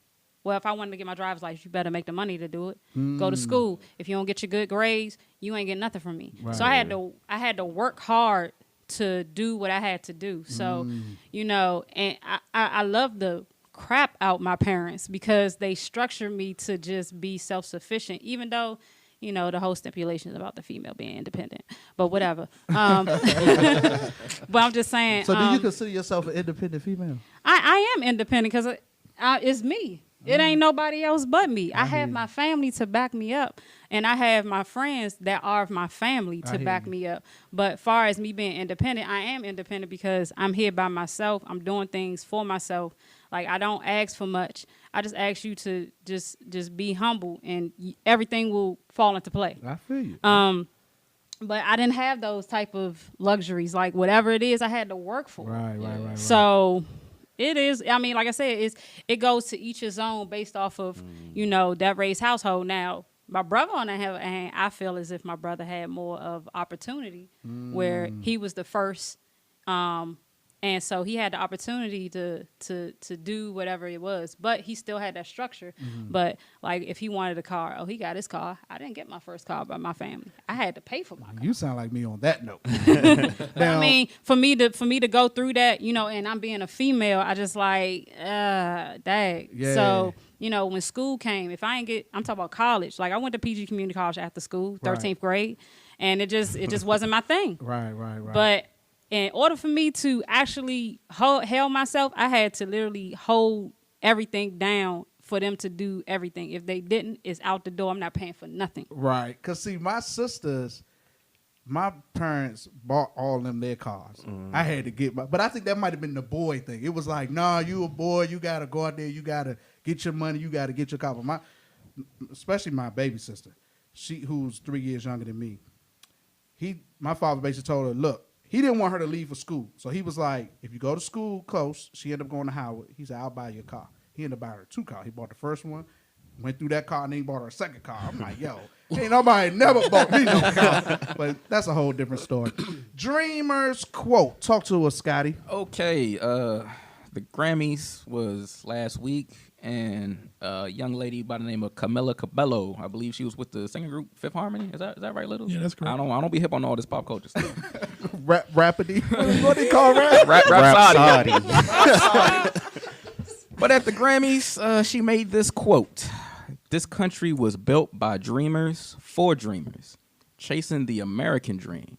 well, if I wanted to get my driver's license, you better make the money to do it. Go to school. If you don't get your good grades, you ain't get nothing from me. Right. So I had to work hard to do what I had to do. So, and I love the crap out my parents because they structured me to just be self-sufficient, even though, the whole stipulation is about the female being independent, but whatever. But I'm just saying. So do you consider yourself an independent female? I am independent because it's me. It ain't nobody else but me. I have my family to back me up, and I have my friends that are my family to back me up. But far as me being independent, I am independent because I'm here by myself. I'm doing things for myself. Like, I don't ask for much. I just ask you to just be humble, and everything will fall into play. I feel you. But I didn't have those type of luxuries. Like, whatever it is, I had to work for. Right. So it is. I mean, like I said, it goes to each his own based off of that raised household. Now, my brother on the other hand, I feel as if my brother had more of opportunity, where he was the first, and so he had the opportunity to do whatever it was. But he still had that structure. But like, if he wanted a car, he got his car. I didn't get my first car by my family. I had to pay for my car. You sound like me on that note. I mean, for me to go through that, and I'm being a female, I just like, dang. Yeah. So, when school came, if I ain't I'm talking about college. Like, I went to PG Community College after school, 13th grade, and it just wasn't my thing. Right. But in order for me to actually hold myself, I had to literally hold everything down for them to do everything. If they didn't, it's out the door. I'm not paying for nothing. Right. Because, see, my parents bought all them their cars. I had to get but I think that might have been the boy thing. It was like, nah, you a boy, you got to go out there, you got to get your money, you got to get your car. But especially my baby sister, who's 3 years younger than me, my father basically told her, look, he didn't want her to leave for school. So he was like, if you go to school close, she ended up going to Howard. He said, I'll buy you a car. He ended up buying her 2 cars. He bought the first one, went through that car, and then he bought her a second car. I'm like, yo, ain't nobody never bought me no car. But that's a whole different story. Dreamer's quote. Talk to us, Scotty. Okay. the Grammys was last week, and a young lady by the name of Camila Cabello, I believe she was with the singing group Fifth Harmony. Is that right, Little? Yeah, that's correct. I don't be hip on all this pop culture stuff. Rapidly. What they call rap? Rhapsody. But at the Grammys, she made this quote: "This country was built by dreamers for dreamers, chasing the American dream.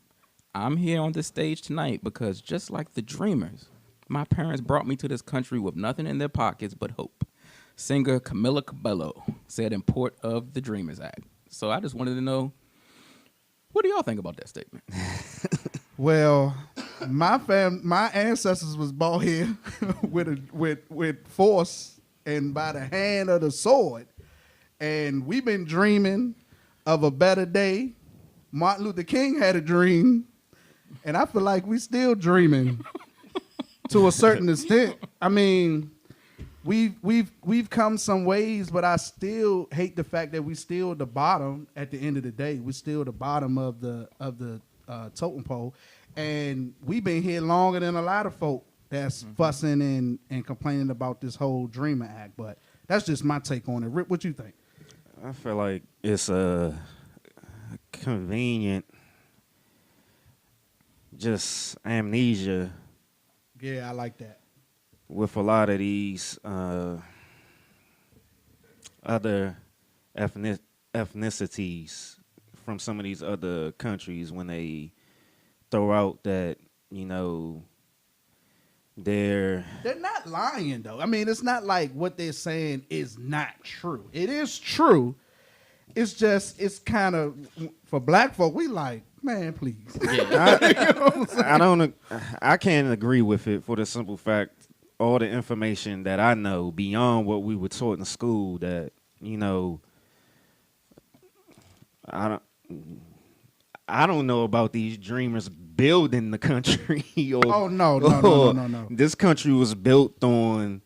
I'm here on this stage tonight because just like the dreamers, my parents brought me to this country with nothing in their pockets but hope." Singer Camila Cabello said in Port of the Dreamers Act. So I just wanted to know, what do y'all think about that statement? Well, my ancestors was brought here with force and by the hand of the sword, and we've been dreaming of a better day. Martin Luther King had a dream, and I feel like we still dreaming to a certain extent. I mean, we've come some ways, but I still hate the fact that we still the bottom at the end of the day. We're still the bottom of the totem pole, and we've been here longer than a lot of folk that's fussing and complaining about this whole Dreamer Act. But that's just my take on it. Rip, what you think? I feel like it's a convenient, just amnesia. Yeah, I like that. With a lot of these other ethnicities from some of these other countries, when they throw out that, they're not lying, though. I mean, it's not like what they're saying is not true. It is true. It's just, it's kind of, for black folk, we like, man, please. Yeah, I can't agree with it for the simple fact, all the information that I know beyond what we were taught in school, that, I don't know about these dreamers building the country. No. This country was built on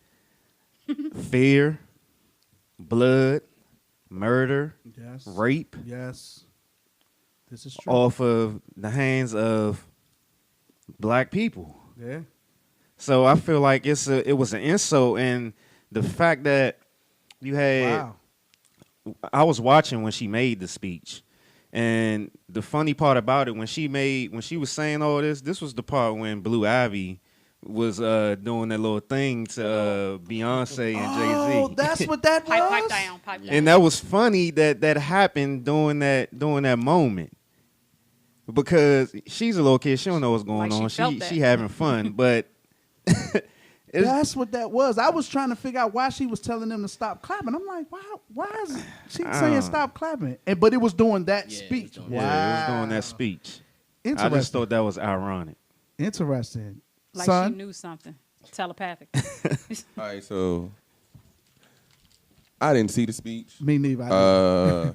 fear, blood, murder, rape. Yes. This is true. Off of the hands of black people. Yeah. So I feel like it was an insult, and the fact that you had. Wow. I was watching when she made the speech, and the funny part about it, when she was saying all this was the part when Blue Ivy was doing that little thing to Beyonce and Jay-Z. Oh, that's what that was. Pipe down. And that was funny that happened during that moment. Because she's a little kid, she don't know what's going on. She having fun, but that's what that was. I was trying to figure out why she was telling them to stop clapping. I'm like, why is she saying stop clapping? But it was doing that speech. It was doing that speech. I just thought that was ironic. Interesting. Like Son? She knew something. Telepathic. All right, so I didn't see the speech. Me neither.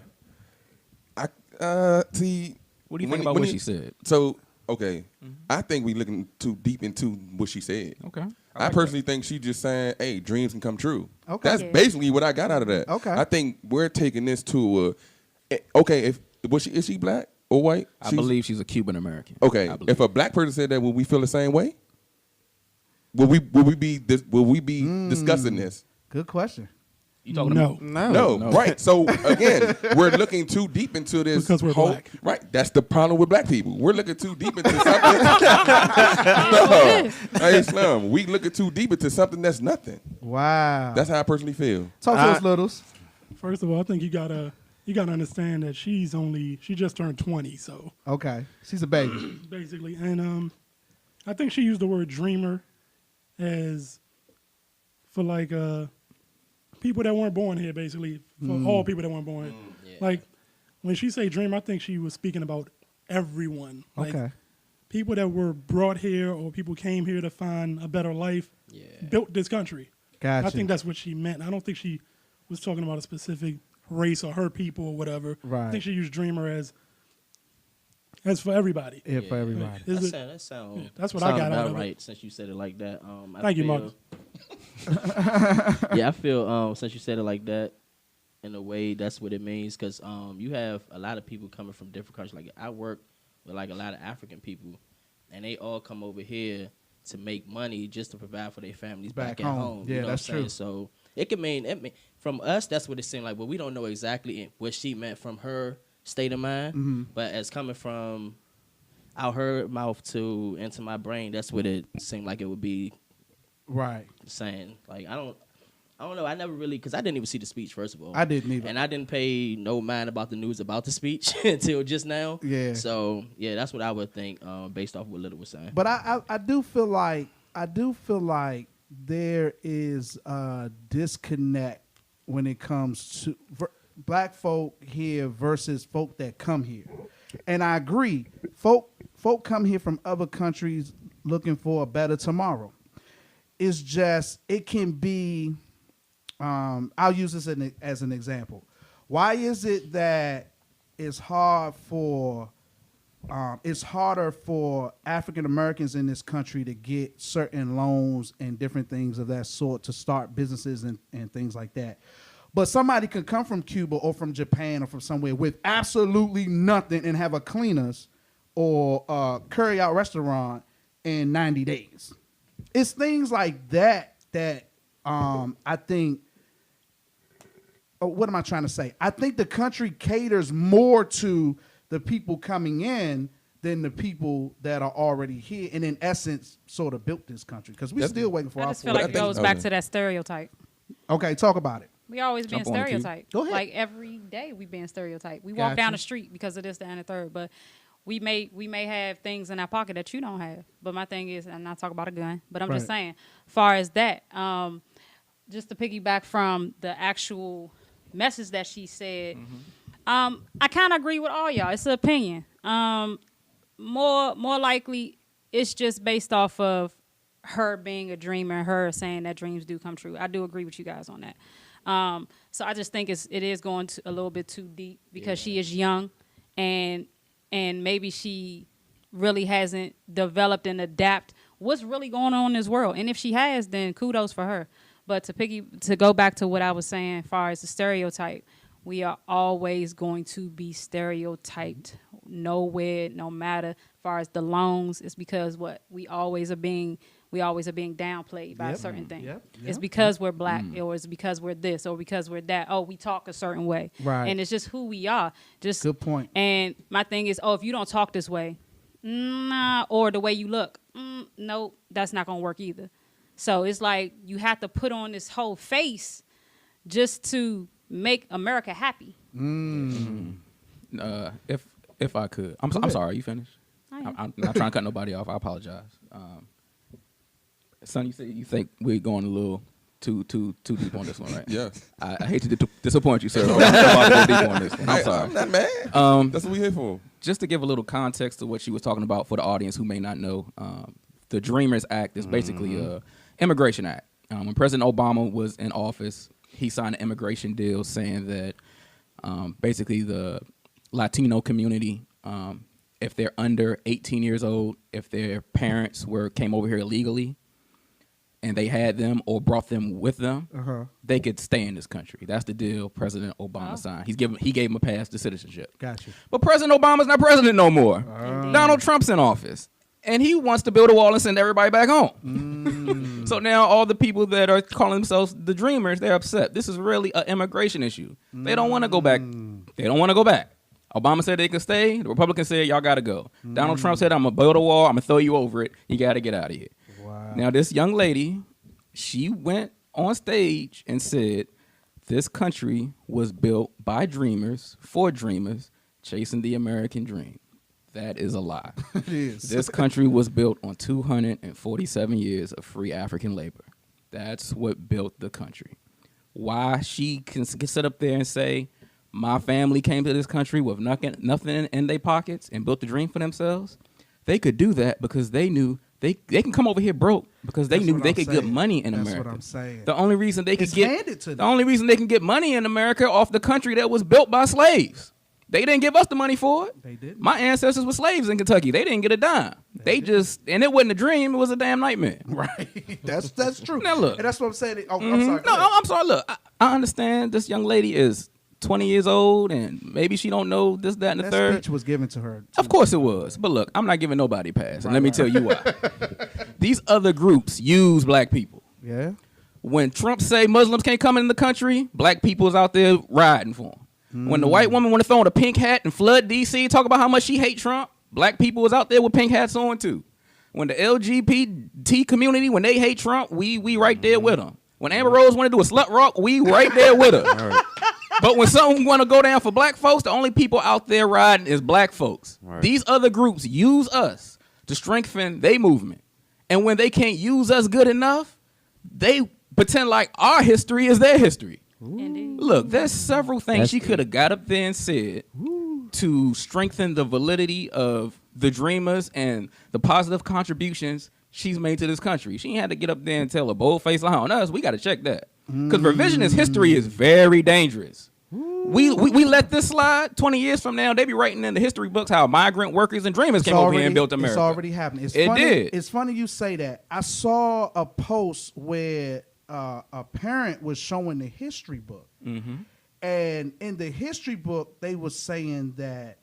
See. What do you think about what she said? So, okay, I think we looking too deep into what she said. Okay. I personally think she just saying, hey, dreams can come true. Okay. That's basically what I got out of that. Okay. I think we're taking this to is she black or white? I believe she's a Cuban American. Okay. If a black person said that, would we feel the same way? Will we be discussing this? Good question. You talking No. about? No, right. So again, we're looking too deep into this Because we're black. Right. That's the problem with black people. We're looking too deep into something. No. Hey, Slim, we looking too deep into something that's nothing. Wow. That's how I personally feel. Talk to us, Littles. First of all, I think you gotta understand that she just turned 20, so Okay. She's a baby. basically, and I think she used the word dreamer as for like people that weren't born here, basically for all people that weren't born here. Yeah. Like when she say dream, I think she was speaking about everyone. Like Okay. people that were brought here or people came here to find a better life, built this country. Gotcha. I think that's what she meant. I don't think she was talking about a specific race or her people or whatever. Right. I think she used dreamer as for everybody. Yeah, for everybody. Is That it- sound that's what I got out of it. right, since you said it like that. Thank you, Marcus. Yeah, I feel since you said it like that, in a way, that's what it means. Because you have a lot of people coming from different countries. Like I work with like a lot of African people, and they all come over here to make money just to provide for their families back at home. home. Yeah, you know that's what I'm true. saying? So it can mean from us, that's what it seemed like. But we don't know exactly what she meant from her state of mind. But as coming from out her mouth into my brain, that's what it seemed like it would be. Right. Saying like I don't know. I never really, because I didn't even see the speech, first of all. I didn't either. And I didn't pay no mind about the news about the speech until just now. Yeah. So, yeah, that's what I would think based off what Little was saying. But I do feel like there is a disconnect when it comes to black folk here versus folk that come here. And I agree. Folk come here from other countries looking for a better tomorrow. It's just, it can be, I'll use this as an example. Why is it that it's harder for African Americans in this country to get certain loans and different things of that sort to start businesses and things like that? But somebody can come from Cuba or from Japan or from somewhere with absolutely nothing and have a cleaners or a curry out restaurant in 90 days. It's things like that I think. What am I trying to say? I think the country caters more to the people coming in than the people that are already here, and in essence, sort of built this country because we're still waiting for I our. just feel like it goes back to that stereotype. Okay, talk about it. We always being Jump on the cue. stereotyped. Go ahead. Like every day we being stereotyped. We walk down the street because of this, that, and the third. But we may have things in our pocket that you don't have. But my thing is, I'm not talking about a gun, but I'm just saying, far as that, just to piggyback from the actual message that she said, I kind of agree with all y'all. It's an opinion. More likely, it's just based off of her being a dreamer, her saying that dreams do come true. I do agree with you guys on that. So I just think it is going a little bit too deep because she is young, and maybe she really hasn't developed and adapt what's really going on in this world. And if she has, then kudos for her. But to go back to what I was saying, as far as the stereotype, we are always going to be stereotyped. Nowhere, no matter. As far as the loans, it's because we always are being downplayed by certain things. It's because we're black, or it's because we're this, or because we're that. Oh, we talk a certain way, right? And it's just who we are. Just good point. And my thing is, if you don't talk this way, nah, or the way you look, no, that's not gonna work either. So it's like you have to put on this whole face just to make America happy. If I could, I'm sorry. You finished? I'm not trying to cut nobody off. I apologize. Son, you think we're going a little too deep on this one, right? Yes. I hate to disappoint you, sir. I'm about to go deep on this one. I'm sorry. I'm not mad. That's what we're here for. Just to give a little context to what she was talking about for the audience who may not know, the Dreamers Act is basically a immigration act. When President Obama was in office, he signed an immigration deal saying that basically the Latino community, if they're under 18 years old, if their parents came over here illegally and they had them or brought them with them, they could stay in this country. That's the deal President Obama signed. He gave them a pass to citizenship. Gotcha. But President Obama's not president no more. Donald Trump's in office. And he wants to build a wall and send everybody back home. So now all the people that are calling themselves the Dreamers, they're upset. This is really an immigration issue. They don't want to go back. They don't want to go back. Obama said they could stay. The Republicans said, y'all got to go. Donald Trump said, I'm going to build a wall. I'm going to throw you over it. You got to get out of here. Wow. Now, this young lady, she went on stage and said, this country was built by dreamers, for dreamers, chasing the American dream. That is a lie. It is. This country was built on 247 years of free African labor. That's what built the country. Why she can sit up there and say, my family came to this country with nothing in their pockets and built a dream for themselves, they could do that because they knew they can come over here broke because they knew they could get money in America. That's what I'm saying. The only reason they could handed to them. The only reason they can get money in America off the country that was built by slaves. They didn't give us the money for it. They didn't. My ancestors were slaves in Kentucky. They didn't get a dime. They just, and it wasn't a dream. It was a damn nightmare. Right. That's true. Now look. And that's what I'm saying. Oh, I'm sorry. No, I'm sorry. Look, I understand this young lady is 20 years old, and maybe she don't know this, that, and the third. That speech was given to her. Of course it was. But look, I'm not giving nobody a pass. And let me tell you why. These other groups use black people. Yeah. When Trump say Muslims can't come in the country, black people is out there riding for him. When the white woman want to throw on a pink hat and flood D.C., talk about how much she hate Trump, black people was out there with pink hats on too. When the LGBT community, when they hate Trump, we right there with them. When Amber Rose want to do a slut rock, we right there with her. But when something want to go down for black folks, the only people out there riding is black folks. Right. These other groups use us to strengthen their movement. And when they can't use us good enough, they pretend like our history is their history. Indeed. Look, there's several things she could have got up there and said to strengthen the validity of the Dreamers and the positive contributions she's made to this country. She ain't had to get up there and tell a bold-faced lie on us. We got to check that. Because revisionist history is very dangerous. We let this slide. 20 years from now, they be writing in the history books how migrant workers and dreamers came over here and built America. It's already happening. It's funny you say that. I saw a post where a parent was showing the history book. Mm-hmm. And in the history book, they were saying that,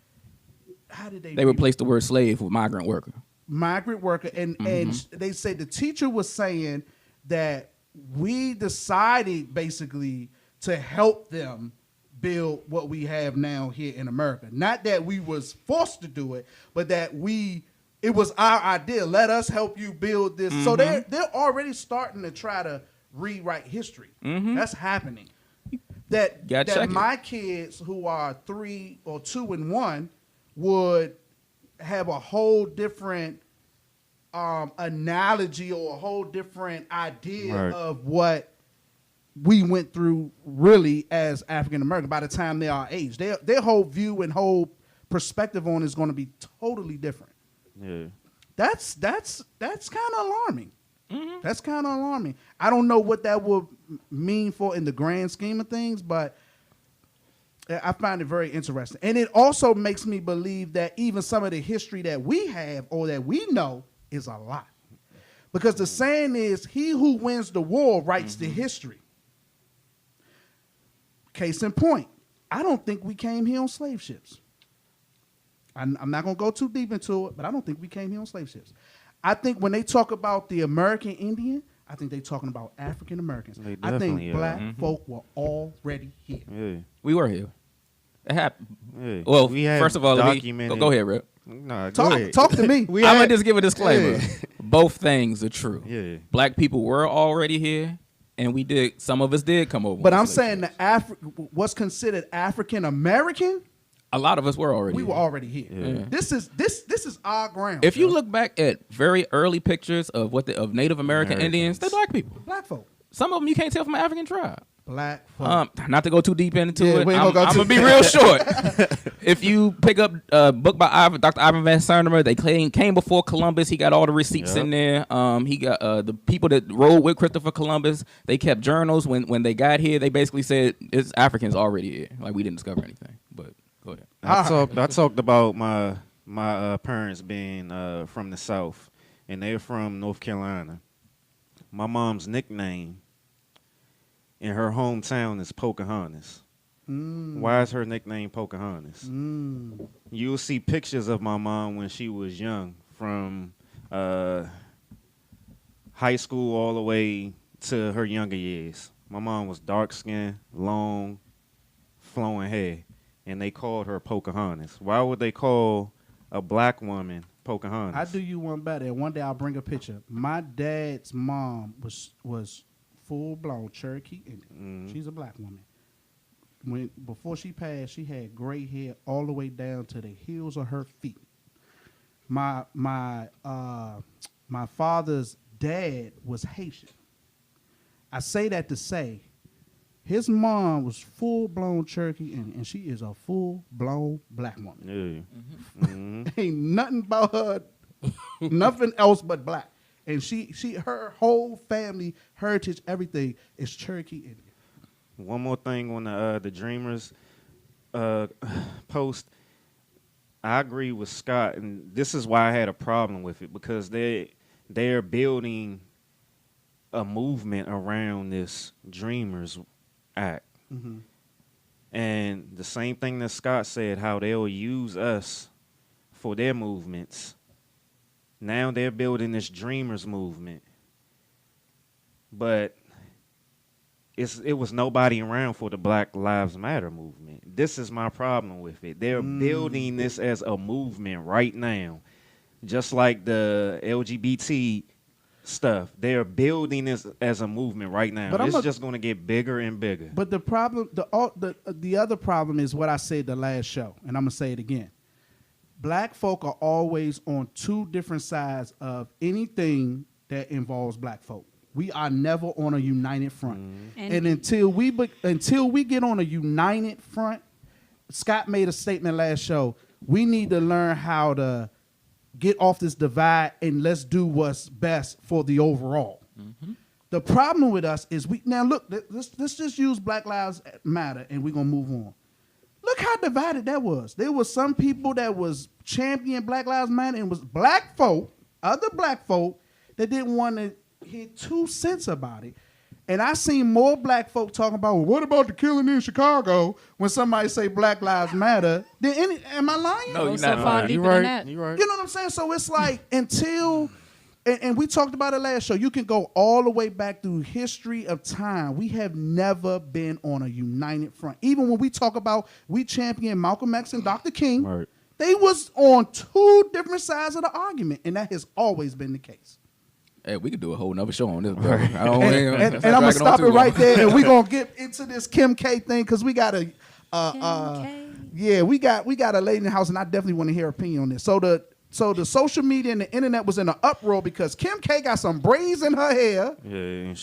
how did they replaced the word slave with migrant worker. Migrant worker. And they said the teacher was saying that we decided basically to help them build what we have now here in America. Not that we was forced to do it, but that it was our idea. Let us help you build this. So they're already starting to try to rewrite history. That's happening. That my kids who are 3 or 2 and 1 would have a whole different analogy or a whole different idea of what we went through really as African American by the time they are age. Their whole view and whole perspective on it is going to be totally different. Yeah. That's kind of alarming. That's kind of alarming. I don't know what that would mean for in the grand scheme of things, but I find it very interesting. And it also makes me believe that even some of the history that we have or that we know is a lie. Because the saying is, he who wins the war writes the history. Case in point, I don't think we came here on slave ships. I'm not going to go too deep into it, but I don't think we came here on slave ships. I think when they talk about the American Indian, I think they're talking about African Americans. I think black folk were already here. Yeah. We were here. It happened. Yeah. Well, first of all, go ahead, Rip. No, talk to me. I'm going to just give a disclaimer. Both things are true. Yeah. Black people were already here, and some of us did come over. But I'm saying what's considered African American, a lot of us were already here. We were already here. Yeah. This is our ground. If you look back at very early pictures of Native American Indians, they're black people. Black folk. Some of them you can't tell from an African tribe. Black folk. Not to go too deep into it. I'm going to be real short. If you pick up a book by Dr. Ivan Van Sertima, they came before Columbus. He got all the receipts in there. He got the people that rode with Christopher Columbus. They kept journals. When they got here, they basically said it's Africans already here. Like, we didn't discover anything. But go ahead. I talked about my parents being from the South, and they're from North Carolina. My mom's nickname in her hometown is Pocahontas. Why is her nickname Pocahontas? You'll see pictures of my mom when she was young, from high school all the way to her younger years. My mom was dark-skinned, long, flowing hair, and they called her Pocahontas. Why would they call a black woman Pocahontas? I do you one better. And one day I'll bring a picture. My dad's mom was full-blown Cherokee Indian. She's a black woman. Before she passed, she had gray hair all the way down to the heels of her feet. My father's dad was Haitian. I say that to say his mom was full-blown Cherokee Indian, and she is a full-blown black woman. Yeah. Ain't nothing about her, nothing else but black. And her whole family, heritage, everything is Cherokee Indian. One more thing on the Dreamers post. I agree with Scott, and this is why I had a problem with it, because they're building a movement around this Dreamers Act. And the same thing that Scott said, how they'll use us for their movements. Now they're building this Dreamers movement. But it was nobody around for the Black Lives Matter movement. This is my problem with it. They're building this as a movement right now. Just like the LGBT stuff. They're building this as a movement right now. But it's just going to get bigger and bigger. But the problem, the other problem is what I said the last show, and I'm going to say it again. Black folk are always on two different sides of anything that involves black folk. We are never on a united front. And until we get on a united front, Scott made a statement last show, we need to learn how to get off this divide and let's do what's best for the overall. The problem with us is let's just use Black Lives Matter and we're going to move on. Look how divided that was. There was some people that was championing Black Lives Matter and was black folk, other black folk that didn't want to hear 2 cents about it. And I seen more black folk talking about, well, what about the killing in Chicago when somebody say Black Lives Matter? Am I lying? No, you're not lying. You're right. You're right. You know what I'm saying? So it's like until, and we talked about it last show, you can go all the way back through history of time. We have never been on a united front. Even when we talk about, we champion Malcolm X and Dr. King, Right. they was on 2 different sides of the argument, and that has always been the case. Hey, we could do a whole nother show on this, bro. And I'm going to stop it right there, and we're going to get into this Kim K thing, because we got a, we got a lady in the house, and I definitely want to hear her opinion on this. So the social media and the internet was in an uproar because Kim K got some braids in her hair. Yeah,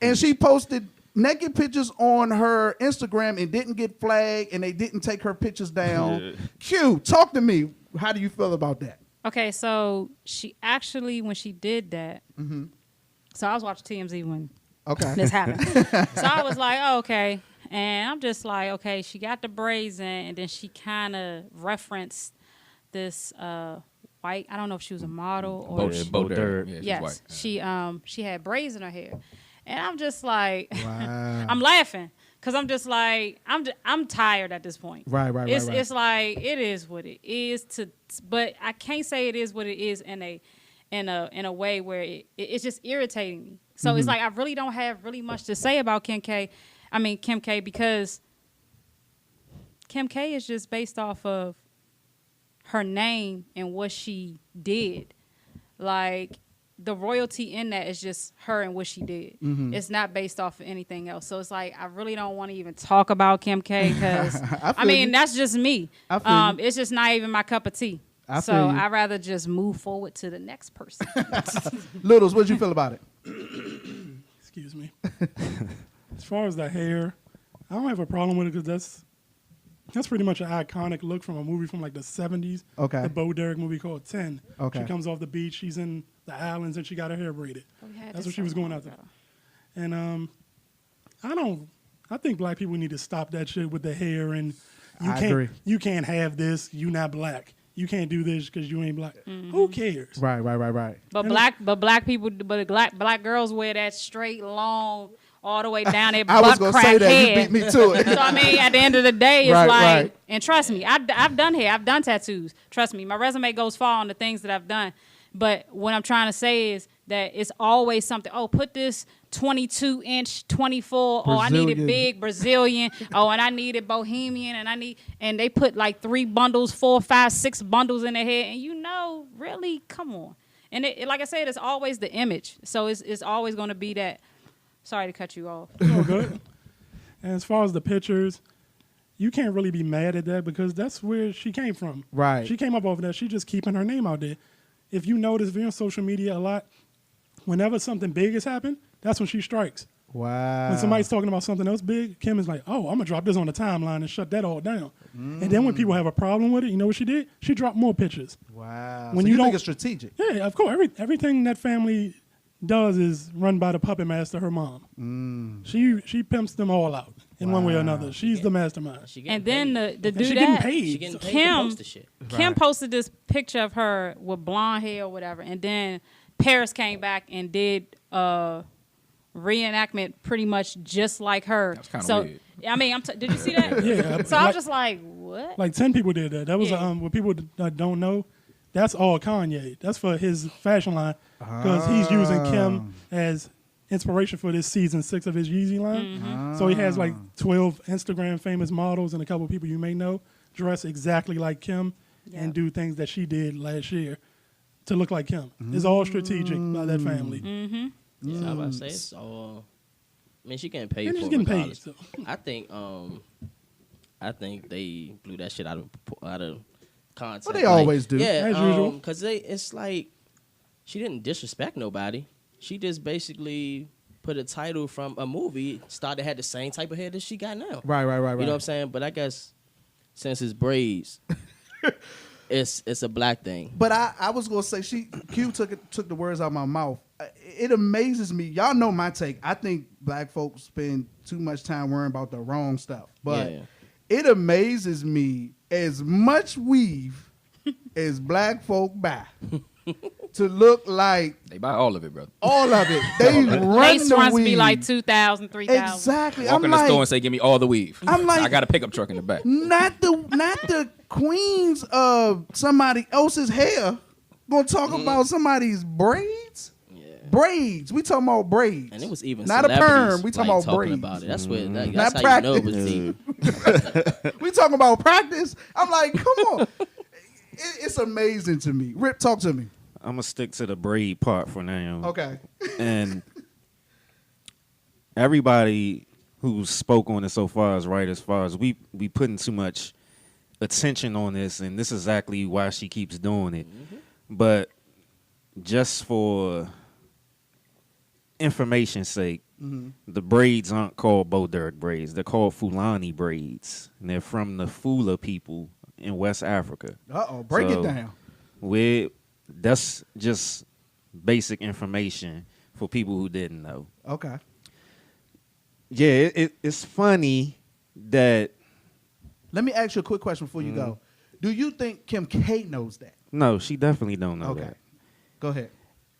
and she posted naked pictures on her Instagram and didn't get flagged, and they didn't take her pictures down. Yeah. Q, talk to me. How do you feel about that? Okay, so she actually, when she did that, so I was watching TMZ when this happened. So I was like, oh, okay. And I'm just like, okay, she got the braids in, and then she kind of referenced this white, I don't know if she was a model or... Bo Derek. Yeah, yes, white. she had braids in her hair. And I'm just like, Wow. I'm laughing. Because I'm just like, I'm tired at this point. Right. It's like, it is what it is, but I can't say it is what it is in a way where it's just irritating me. So it's like I really don't have really much to say about Kim K, because Kim K is just based off of her name and what she did. Like, the royalty in that is just her and what she did. It's not based off of anything else. So it's like, I really don't want to even talk about Kim K, because that's just me. It's just not even my cup of tea. So I'd rather just move forward to the next person. Littles, what did you feel about it? Excuse me. As far as the hair, I don't have a problem with it, because that's pretty much an iconic look from a movie from like the 70s. Okay. The Bo Derek movie called 10. Okay. She comes off the beach. She's in the islands, and she got her hair braided. That's what she was going after. And I think black people need to stop that shit with the hair, and agree. You can't have this. You not black. You can't do this because you ain't black. Who cares? Right. But black girls wear that straight, long, all the way down their I was butt going to crack say that. head. You beat me to it. So, at the end of the day, it's Right. and trust me, I've done hair. I've done tattoos. Trust me, my resume goes far on the things that I've done. But what I'm trying to say is that it's always something, put this 22-inch, 24, I need it big, Brazilian, and I need it bohemian, and they put like 3 bundles, 4, 5, 6 bundles in their head, and really, come on. And it, like I said, it's always the image. So it's always going to be that. Sorry to cut you off. Oh, good. And as far as the pictures, you can't really be mad at that, because that's where she came from. Right. She came up over that. She just keeping her name out there. If you notice, if you're on social media a lot, whenever something big has happened, that's when she strikes. Wow. When somebody's talking about something else big, Kim is like, I'm going to drop this on the timeline and shut that all down. And then when people have a problem with it, you know what she did? She dropped more pictures. Wow. When so you think don't- it's strategic? Yeah, of course. Everything that family does is run by the puppet master, her mom. She pimps them all out in one way or another. She's the mastermind. And then the dude she getting that paid. She getting paid to Kim post the shit. Kim posted this picture of her with blonde hair or whatever, and then Paris came back and did reenactment pretty much just like her. That's kinda so weird. I mean, did you see that? Yeah. So I was just like, what? Like 10 people did that. That was what people don't know. That's all Kanye. That's for his fashion line because he's using Kim as inspiration for this season 6 of his Yeezy line. So he has like 12 Instagram famous models and a couple of people you may know dress exactly like Kim and do things that she did last year to look like Kim. It's all strategic by that family. Yeah, I was about to say it's all. I mean, she getting paid And for she's getting paid. regardless. So. I think they blew that shit out of context. Well, they always do. Yeah, as usual. because it's like she didn't disrespect nobody. She just basically put a title from a movie star that had the same type of hair that she got now. Right. You know what I'm saying? But I guess since it's braids, it's a black thing. But I was gonna say Q took the words out of my mouth. It amazes me. Y'all know my take. I think black folks spend too much time worrying about the wrong stuff. But it amazes me as much weave as black folk buy to look like They buy all of it, brother. all of it. They run Lace the runs weave. be like 2,000, 3,000. Exactly. Walk in the store and say, "Give me all the weave." I'm like- I got a pickup truck in the back. not the queens of somebody else's hair gonna talk about somebody's braids. Braids. We talking about braids. And it was even not a celebrities, perm. We talking like, about braids. about it. That's what. That's Not how you know it practice. was deep. We talking about practice. I'm like, come on. It's amazing to me. Rip, talk to me. I'm gonna stick to the braid part for now. Okay. And everybody who's spoke on it so far is right. As far as we putting too much attention on this, and this is exactly why she keeps doing it. But just for information's sake, the braids aren't called Bo Derek braids. They're called Fulani braids, and they're from the Fula people in West Africa. Break So, it down. That's just basic information for people who didn't know. Okay. Yeah, it's funny that Let me ask you a quick question before you go. Do you think Kim K knows that? no, she definitely don't know Okay. that. Go ahead.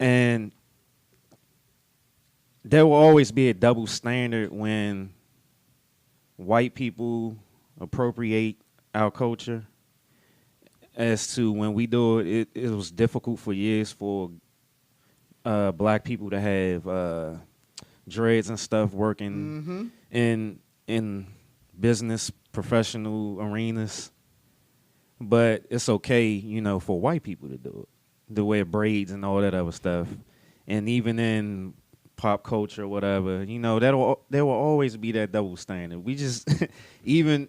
And there will always be a double standard when white people appropriate our culture. As to when we do it, it was difficult for years for black people to have dreads and stuff working in business professional arenas. But it's okay, you know, for white people to do it, to wear braids and all that other stuff. And even in pop culture or whatever, you know, there will always be that double standard. We just even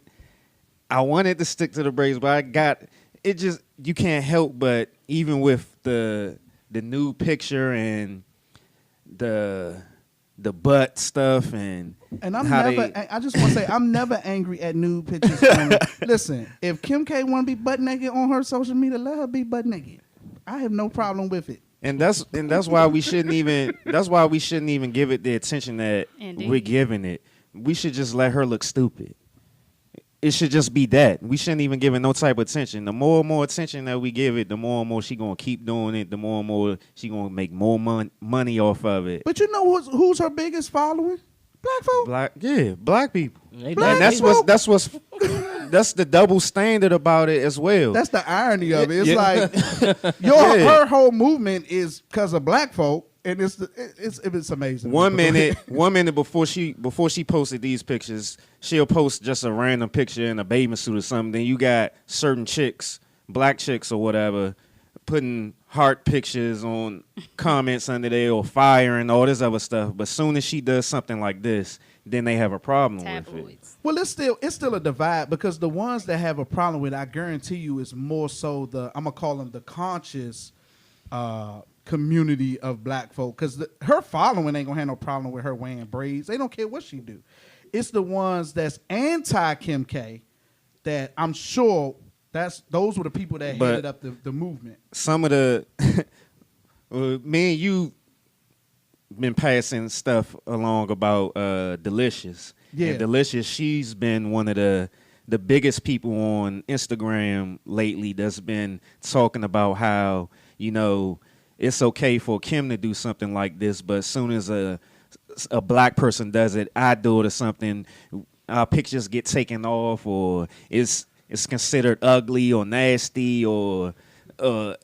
I wanted to stick to the braids, but I got it. Just you can't help but even with the new picture and the butt stuff and And I'm how never. I just want to say I'm never angry at nude pictures. Listen, if Kim K want to be butt naked on her social media, let her be butt naked. I have no problem with it. And that's why we shouldn't even give it the attention that Indeed. we're giving it. We should just let her look stupid. It should just be that. We shouldn't even give it no type of attention. The more and more attention that we give it, the more and more she gonna keep doing it. The more and more she gonna make more money off of it. But you know who's her biggest following? Black folk. Black people. They And black that's people. that's the double standard about it as well. That's the irony of it. It's Yeah. like her whole movement is because of black folk, and it's amazing. One minute before she posted these pictures, she'll post just a random picture in a bathing suit or something. Then you got certain chicks, black chicks or whatever, putting heart pictures on comments under there or fire and all this other stuff. But soon as she does something like this, then they have a problem with it. Tabloids. Well, it's still a divide because the ones that have a problem with it, I guarantee you, is more so I'm gonna call them the conscious community of black folk, because her following ain't gonna have no problem with her wearing braids. They don't care what she do. It's the ones that's anti Kim K that I'm sure those were the people that headed up the movement. Some of the me and you been passing stuff along about Delicious. Yeah. And Delicious, she's been one of the biggest people on Instagram lately that's been talking about how, you know, it's okay for Kim to do something like this, but as soon as a black person does it, I do it or something, our pictures get taken off, or it's considered ugly or nasty or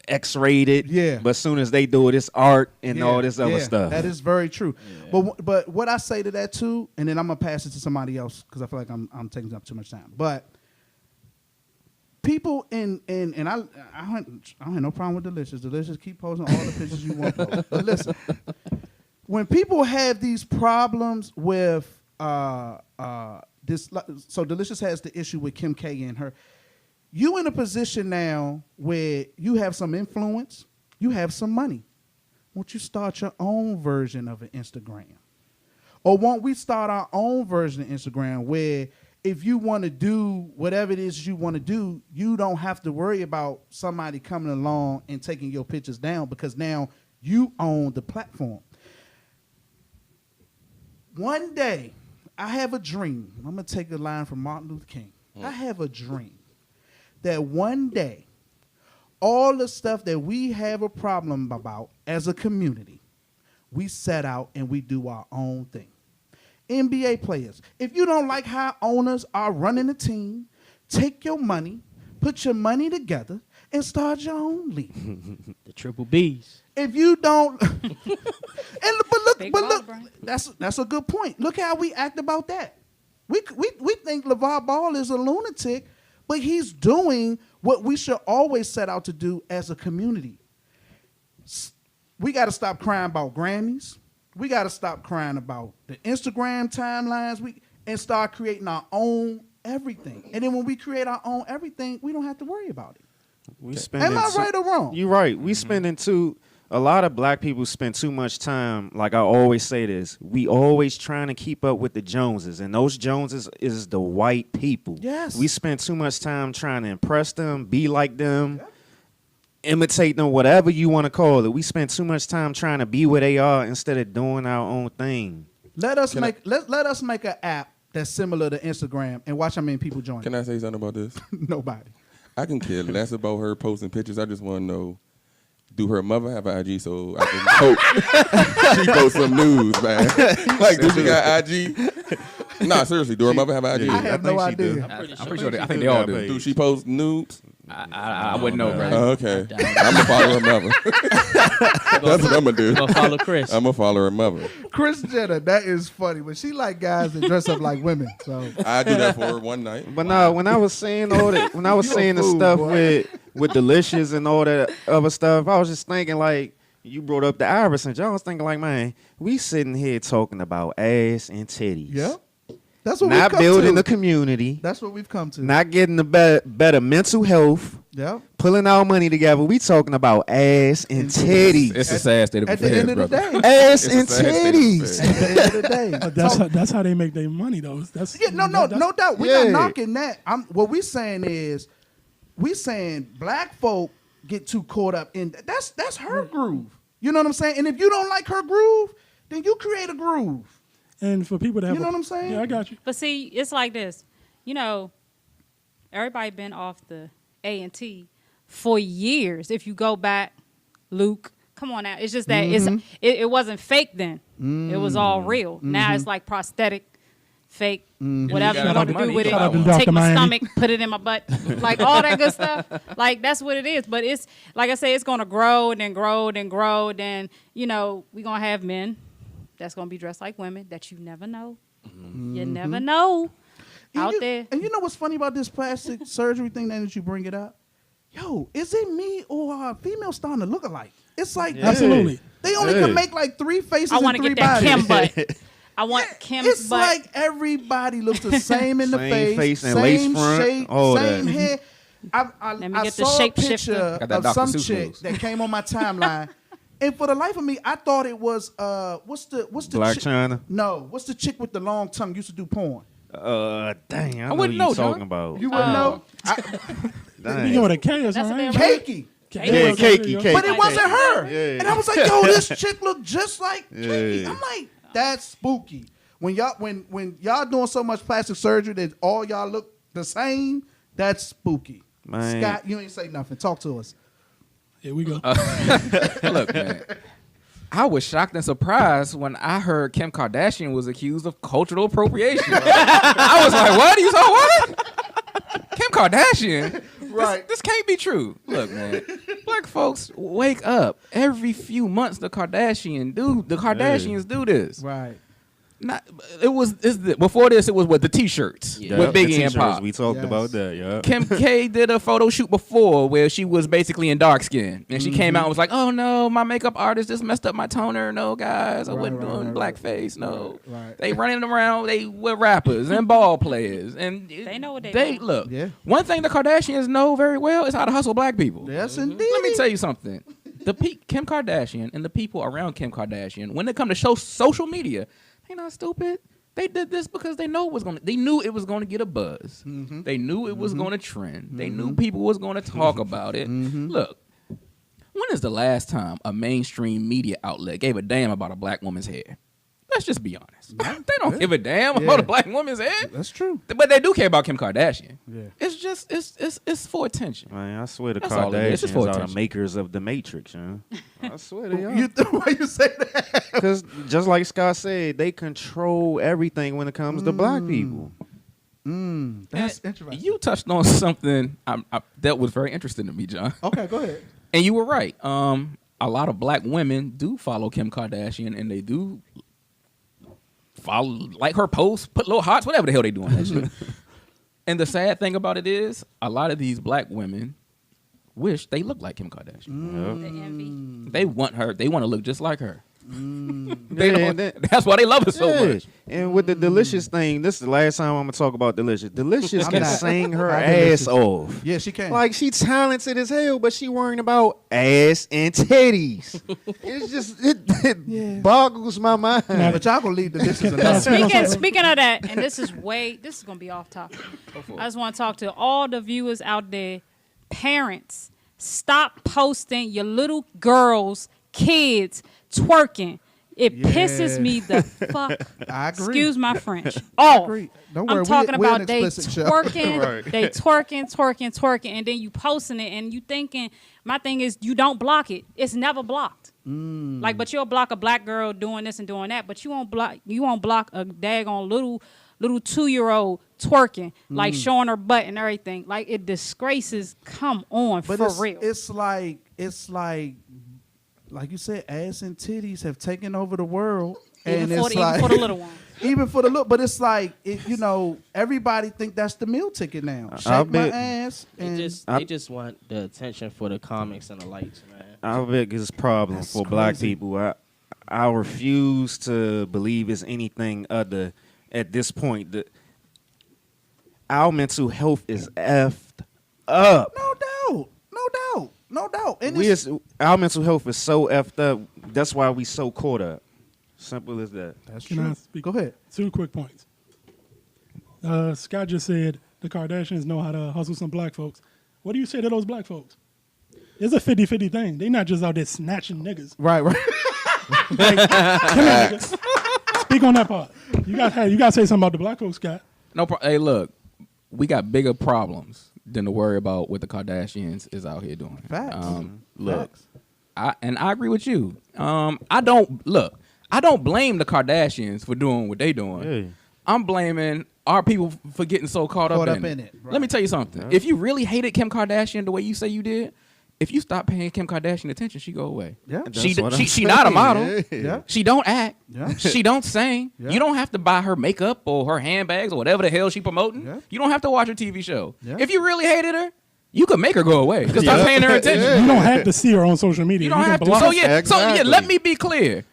X-rated. Yeah. But as soon as they do it, it's art and all this other yeah, stuff. That is very true. Yeah. But what I say to that too, and then I'm gonna pass it to somebody else because I feel like I'm taking up too much time. But people and I have no problem with Delicious. Delicious, keep posting all the pictures you want. But listen, when people have these problems with this, so Delicious has the issue with Kim K and her. You in a position now where you have some influence, you have some money. Won't you start your own version of an Instagram? Or won't we start our own version of Instagram where if you want to do whatever it is you want to do, you don't have to worry about somebody coming along and taking your pictures down because now you own the platform. One day, I have a dream. I'm going to take a line from Martin Luther King. I have a dream that one day, all the stuff that we have a problem about as a community, we set out and we do our own thing. NBA players, if you don't like how owners are running a team, take your money, put your money together, and start your own league. The triple Bs. If you don't, but look, that's a good point. Look how we act about that. We think LeVar Ball is a lunatic, but he's doing what we should always set out to do as a community. We got to stop crying about Grammys. We got to stop crying about the Instagram timelines. And start creating our own everything. And then when we create our own everything, we don't have to worry about it. Am I right or wrong? You're right. We spending a lot of black people spend too much time, like I always say this, we always trying to keep up with the Joneses, and those Joneses is the white people. Yes. We spend too much time trying to impress them, be like them, imitate them, whatever you want to call it. We spend too much time trying to be where they are instead of doing our own thing. Let us make an app that's similar to Instagram and watch how many people join. Can I say something about this? Nobody. I can care less about her posting pictures. I just want to know, do her mother have an IG so I can hope she posts some news, man? Like, do she got IG? Nah, seriously, do her mother have an IG? I have no idea. I'm pretty sure I think they all do. Do she post nudes? I wouldn't know, brother. Okay. I'm going to follow her mother. That's what I'm going to do. I'm going to follow Chris. I'm going to follow her mother. Kris Jenner, that is funny. But she like guys that dress up like women. So I do that for her one night. But no, when I was saying all that, when I was saying the stuff with Delicious and all that other stuff, I was just thinking like, you brought up the Iverson. I was thinking like, man, we sitting here talking about ass and titties. Yep. That's what not we've come building to. the community. That's what we've come to. Not getting the better mental health. Yep. Pulling our money together. We talking about ass and titties. It's a sad state of At the affairs, end of the brother. day. Ass and titties. At the end of the day. But that's how they make their money, though. That's no doubt. We're not knocking that. What we saying is, black folk get too caught up in that's her groove. You know what I'm saying? And if you don't like her groove, then you create a groove. And for people to have, you know what I'm saying? Yeah, I got you. But see, it's like this. You know, everybody been off the A&T for years. If you go back, Luke, come on now. It's just that it wasn't fake then. It was all real. Now it's like prosthetic, fake, whatever you want to do with it. Take my stomach, put it in my butt, like all that good stuff. Like that's what it is. But it's like I say, it's gonna grow and then grow and then grow. Then we gonna have men that's gonna be dressed like women that you never know. You never know out there. And you know what's funny about this plastic surgery thing that you bring it up? Yo, is it me or are females starting to look alike? It's like absolutely. They only can make like 3 faces. I want to get that Kim butt. I want Kim's it's butt. It's like everybody looks the same in the face and same lace front, shape, all same that. hair. I saw a picture of some chick that came on my timeline. And for the life of me, I thought it was what's the Black China? No, what's the chick with the long tongue used to do porn? Dang, I know wouldn't what know, you're talking John. about. You wouldn't know? Dang. You know the K or That's something. a Right? Cakey. Yeah, cakey. But it wasn't her. Yeah. And I was like, yo, this chick looked just like Cakey. I'm like, that's spooky. When y'all doing so much plastic surgery that all y'all look the same, that's spooky. Man. Scott, you ain't say nothing. Talk to us. Here we go. Look, man. I was shocked and surprised when I heard Kim Kardashian was accused of cultural appropriation. I was like, what? You saw what? Kim Kardashian? Right. This can't be true. Look, man. Black folks, wake up. Every few months, the Kardashians do this. Right. Before this, it was with the T-shirts with Biggie and Pop. We talked about that, yeah. Kim K did a photo shoot before where she was basically in dark skin, and she came out and was like, "Oh no, my makeup artist just messed up my toner. No, guys, I wasn't doing blackface. No, they running around. They were rappers and ball players, and they know what they do. Look. Yeah. One thing the Kardashians know very well is how to hustle black people. Yes, indeed. Let me tell you something. Kim Kardashian and the people around Kim Kardashian, when it comes to social media, they not stupid. They did this because they know they knew it was gonna get a buzz. Mm-hmm. They knew it was gonna trend. Mm-hmm. They knew people was gonna talk about it. Mm-hmm. Look, when is the last time a mainstream media outlet gave a damn about a black woman's hair? Let's just be honest. They don't give a damn about a black woman's hair. That's true. But they do care about Kim Kardashian. Yeah. It's just it's for attention. Man, I swear the That's all it is. It's Kardashians for are the attention. makers of the Matrix, man. I swear they are. Why you say that? Because just like Scott said, they control everything when it comes to black people. That's interesting. You touched on something that was very interesting to me, John. Okay, go ahead. And you were right. A lot of black women do follow Kim Kardashian, and they do follow, like her posts, put little hearts, whatever the hell they doing that shit. And the sad thing about it is, a lot of these black women wish they look like Kim Kardashian. The envy. They want her. They want to look just like her. Yeah, That's why they love her so much. And with the Delicious thing, this is the last time I'm going to talk about Delicious. Delicious can sing her I'm ass Delicious. off. Yeah, she can. Like, she talented as hell, but she worrying about ass and titties. It's just, it boggles my mind. But y'all gonna leave Delicious alone. Speaking of that, and this is gonna be off topic. I just want to talk to all the viewers out there. Parents, stop posting your little girls, kids twerking. It pisses me the fuck. I agree. Excuse my French. Oh, Don't worry, I'm talking we're about an they explicit show. twerking, Right. they twerking, and then you posting it, and you thinking. My thing is, you don't block it. It's never blocked. Like, but you'll block a black girl doing this and doing that, but you won't block a daggone little 2-year-old twerking, like showing her butt and everything. Like, it disgraces. Come on, But for real. It's like you said, ass and titties have taken over the world, Even and for it's the- like even for the little one. Even for the look, but it's like everybody think that's the meal ticket now. Shake my ass, and They just want the attention for the comics and the likes, man. Our biggest problem That's for black crazy. people, I refuse to believe it's anything other at this point. Our mental health is effed up. no doubt. And Our mental health is so effed up. That's why we so caught up. Simple as that. that's Can I true. speak? Go ahead. 2 quick points. Scott just said the Kardashians know how to hustle some black folks. What do you say to those black folks? It's a 50-50 thing. They not just out there snatching niggas. Right. Come here, nigga. Speak on that part. You got to say something about the black folks, Scott. Hey, look, we got bigger problems than to worry about what the Kardashians is out here doing. Facts. Look, Facts. I agree with you. I don't blame the Kardashians for doing what they doing. Yeah. I'm blaming our people for getting so caught up in it. Right. Let me tell you something. Yeah. If you really hated Kim Kardashian the way you say you did, if you stop paying Kim Kardashian attention, she go away. Yeah. She not a model. Yeah. She don't act. Yeah. She don't sing. Yeah. You don't have to buy her makeup or her handbags or whatever the hell she promoting. Yeah. You don't have to watch her TV show. Yeah. If you really hated her, you could make her go away. Just stop paying her attention. You don't have to see her on social media. You don't can have to. block So her. yeah, let me be clear.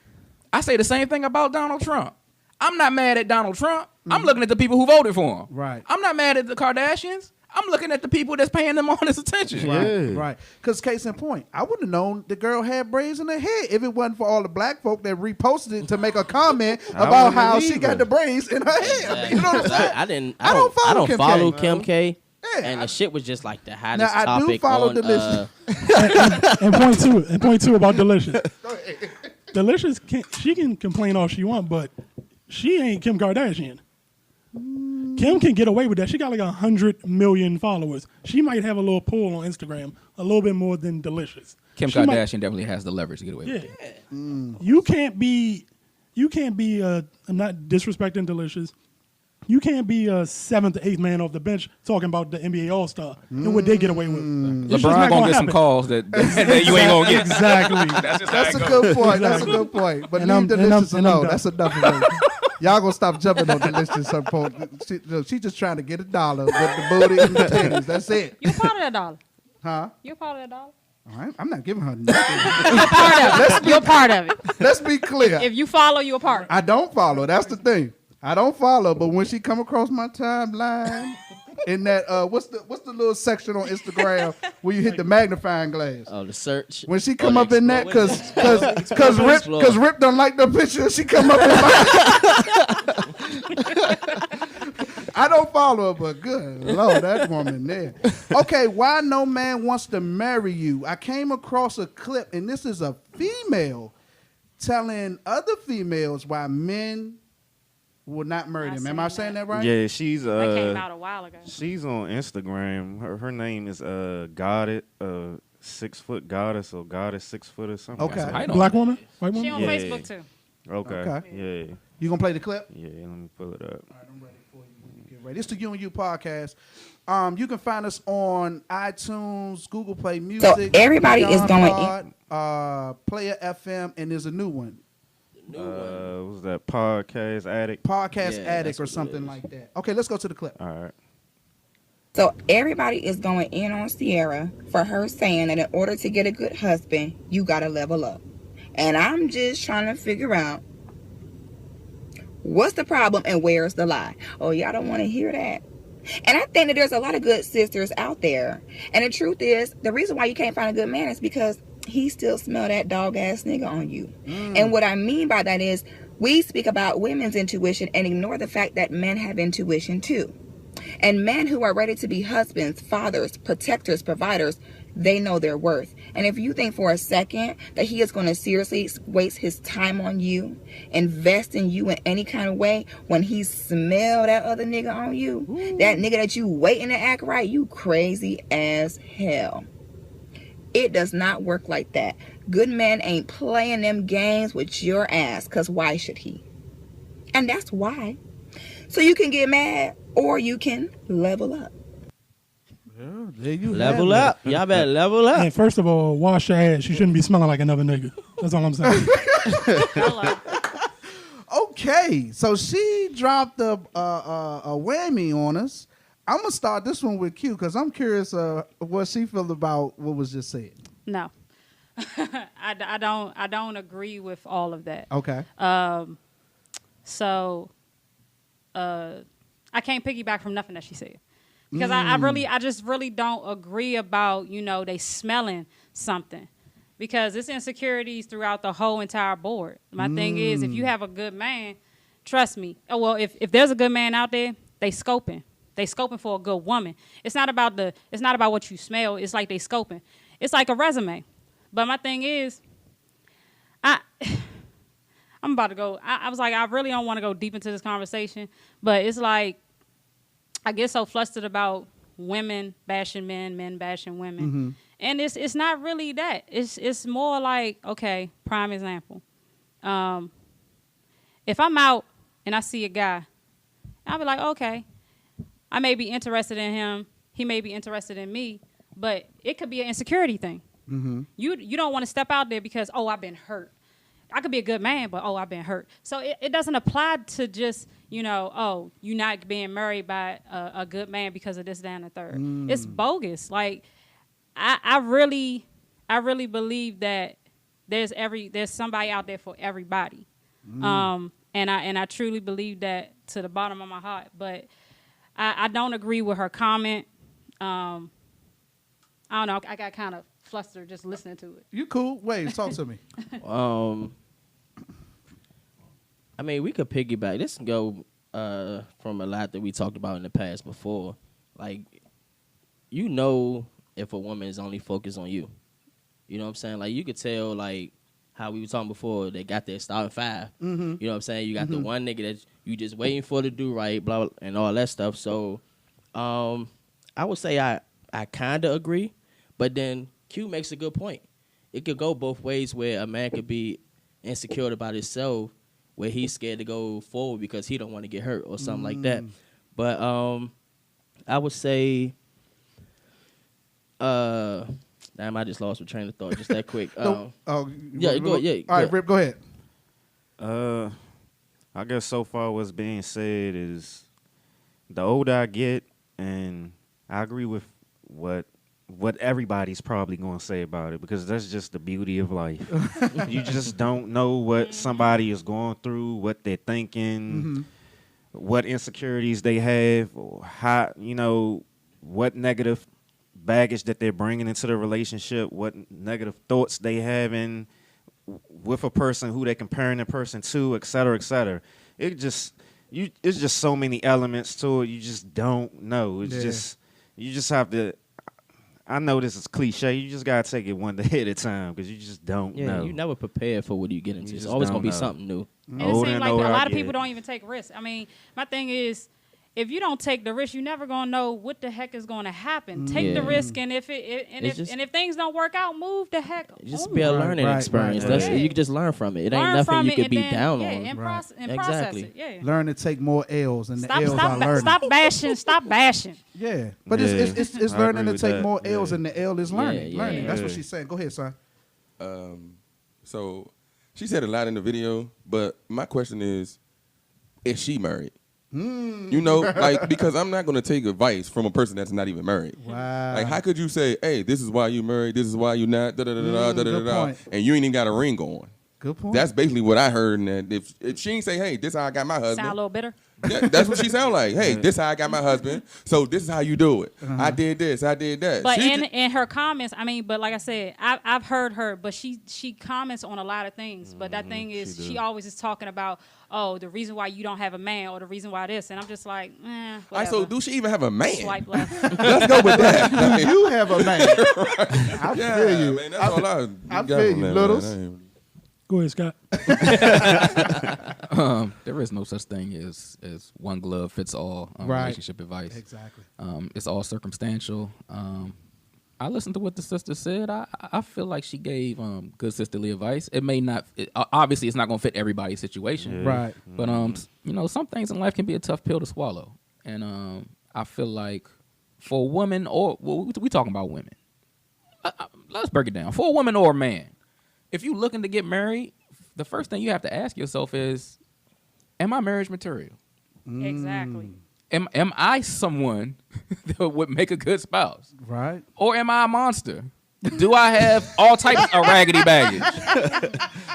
I say the same thing about Donald Trump. I'm not mad at Donald Trump. I'm looking at the people who voted for him. Right. I'm not mad at the Kardashians. I'm looking at the people that's paying them all this attention. Right. Because case in point, I wouldn't have known the girl had braids in her hair if it wasn't for all the black folk that reposted it to make a comment about how she got the braids in her hair. You know what I'm saying? I don't follow Kim K. K. Yeah. And the shit was just like the hottest Now, I do topic follow on. Delicious. And point two about Delicious. Delicious, she can complain all she want, but she ain't Kim Kardashian. Kim can get away with that. She got like 100 million followers. She might have a little pull on Instagram a little bit more than delicious. Kim Kardashian definitely has the leverage to get away with it. You can't be not disrespecting delicious. You can't be a 7th to 8th man off the bench talking about the NBA All-Star and what they get away with. It's just LeBron not gonna get happen. some calls that you ain't gonna get. Exactly. That's a good point. That's a good point. But leave Delicious alone. That's enough of it. Y'all gonna stop jumping on Delicious at some point. She just trying to get $1 with the booty and the titties. That's it. You're part of that dollar. Huh? You're part of that dollar. All right. I'm not giving her nothing. You're part of it. Let's be clear. If you follow, you're a part. I don't follow. That's the thing. I don't follow, but when she come across my timeline in that what's the little section on Instagram where you hit the magnifying glass? Oh, the search. When she come up in that, cause Rip don't like the picture. She come up in my. I don't follow her, but good Lord, that woman there. Okay, why no man wants to marry you? I came across a clip, and this is a female telling other females why men will not marry them. Am I saying that right? Yeah, she's That came out a while ago. She's on Instagram. Her name is Goddess, 6 foot goddess or goddess 6 foot or something. Okay. Black woman? White woman? She on Yeah. Facebook too. Okay. Yeah. You gonna play the clip? Yeah. Let me pull it up. All right, I'm ready for you when you get ready. It's the U&U Podcast. You can find us on iTunes, Google Play Music. So everybody is going in. Player FM, and there's a new one. What was that? Podcast Addict? Podcast Yeah, Addict that's or what it something is. like that. Okay, let's go to the clip. All right. So everybody is going in on Sierra for her saying that in order to get a good husband, you got to level up. And I'm just trying to figure out what's the problem and where's the lie. Oh, y'all don't want to hear that. And I think that there's a lot of good sisters out there. And the truth is, the reason why you can't find a good man is because he still smell that dog ass nigga on you. And what I mean by that is we speak about women's intuition and ignore the fact that men have intuition too. And men who are ready to be husbands, fathers, protectors, providers, they know their worth. And if you think for a second that he is going to seriously waste his time on you, invest in you in any kind of way when he smell that other nigga on you, that nigga that you waiting to act right, you crazy as hell. It does not work like that. Good men ain't playing them games with your ass, because why should he? And that's why. So you can get mad or you can level up. Yeah, there you Level have up. Y'all better level up. And first of all, wash your ass. You shouldn't be smelling like another nigga. That's all I'm saying. Hello. Okay, so she dropped a whammy on us. I'm gonna start this one with Q because I'm curious what she feel about what was just said. No. I don't agree with all of that. Okay. So I can't piggyback from nothing that she said. Because I just really don't agree about, they smelling something. Because it's insecurities throughout the whole entire board. My thing is, if you have a good man, trust me. Oh, well, if there's a good man out there, they scoping. They scoping for a good woman. It's not about what you smell. It's like they scoping. It's like a resume. But my thing is, I'm about to go. I was like, I really don't want to go deep into this conversation. But it's like, I get so flustered about women bashing men, men bashing women. Mm-hmm. And it's not really that. It's more like, okay, prime example. If I'm out and I see a guy, I'll be like, okay, I may be interested in him. He may be interested in me. But it could be an insecurity thing. Mm-hmm. You don't want to step out there because, oh, I've been hurt. I could be a good man, but, oh, I've been hurt. So it doesn't apply to just, oh, you're not being married by a good man because of this, that, and the third. It's bogus. Like, I really believe that there's somebody out there for everybody. And I truly believe that to the bottom of my heart. But I don't agree with her comment. I don't know. I got kind of flustered just listening to it. You cool? Wait, talk to me. I mean, we could piggyback. This can go from a lot that we talked about in the past before. Like, if a woman is only focused on you. You know what I'm saying? Like, you could tell, like, how we were talking before, they got their starting five. Mm-hmm. You know what I'm saying? You got the one nigga that you just waiting for to do right, blah, blah, and all that stuff. So, I would say I kind of agree. But then Q makes a good point. It could go both ways where a man could be insecure about himself, where he's scared to go forward because he don't want to get hurt or something like that. But I would say, damn, I just lost my train of thought just that quick. Go All right, Rip, go ahead. I guess so far what's being said is the older I get, and I agree with what everybody's probably going to say about it, because that's just the beauty of life. You just don't know what somebody is going through, what they're thinking, what insecurities they have, or how, what negative baggage that they're bringing into the relationship, what negative thoughts they having with a person who they're comparing the person to, et cetera, et cetera. It's just so many elements to it. You just don't know. It's you just have to. I know this is cliche. You just gotta take it one day at a time, because you just don't know. You never prepared for what you get into. It's always gonna be something new. And it seems like a lot of people don't even take risks. I mean, my thing is, if you don't take the risk, you're never gonna know what the heck is gonna happen. Take the risk, and if things don't work out, move the heck. Just be a learning experience. You can just learn from it. It ain't nothing you could be down on. And process it. Yeah. Learn to take more L's, and the L's are learning. Stop bashing. Yeah, but it's learning to take more L's, and the L is learning. Learning. That's what she's saying. Go ahead, son. So she said a lot in the video, but my question is she married? Because I'm not going to take advice from a person that's not even married. Wow. Like, how could you say, hey, this is why you married, this is why you not, da-da-da-da-da-da-da, and you ain't even got a ring on? Good point. That's basically what I heard. And if she ain't say, hey, this is how I got my husband. Sound a little bitter? That's what she sound like. Hey, this is how I got my husband, so this is how you do it. I did this, I did that. But in her comments, but like I said, I've heard her, but she comments on a lot of things. But that thing is, she always is talking about, the reason why you don't have a man, or the reason why this. And I'm just like, whatever. All right, so do she even have a man? Swipe left. Let's go with that. You have a man. I feel you. Man, that's all I feel you, Littles. Go ahead, Scott. There is no such thing as one glove fits all relationship advice. Exactly. It's all circumstantial. I listened to what the sister said. I feel like she gave good sisterly advice. It may not. Obviously, it's not going to fit everybody's situation. Right. But some things in life can be a tough pill to swallow. And I feel like for a woman, we talking about women. Let's break it down. For a woman or a man, if you looking to get married, the first thing you have to ask yourself is, am I marriage material? Exactly. Am I someone that would make a good spouse? Right. Or am I a monster? Do I have all types of raggedy baggage?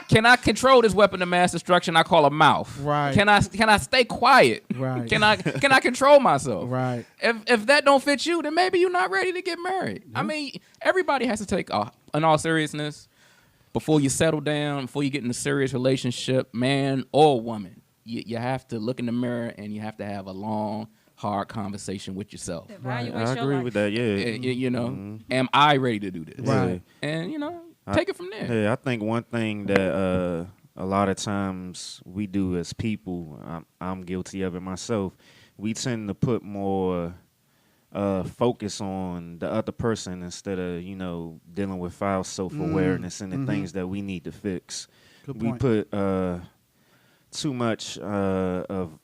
Can I control this weapon of mass destruction I call a mouth? Right. Can I stay quiet? Right. Can I control myself? Right. If that don't fit you, then maybe you're not ready to get married. I mean, everybody has to take, in all seriousness, before you settle down, before you get in a serious relationship, man or woman, you have to look in the mirror and you have to have a long, hard conversation with yourself. Right. I agree with that, Am I ready to do this? Right. And, take it from there. Yeah, I think one thing that a lot of times we do as people, I'm guilty of it myself, we tend to put more focus on the other person instead of, dealing with our self-awareness and the things that we need to fix. Good We point. put too much of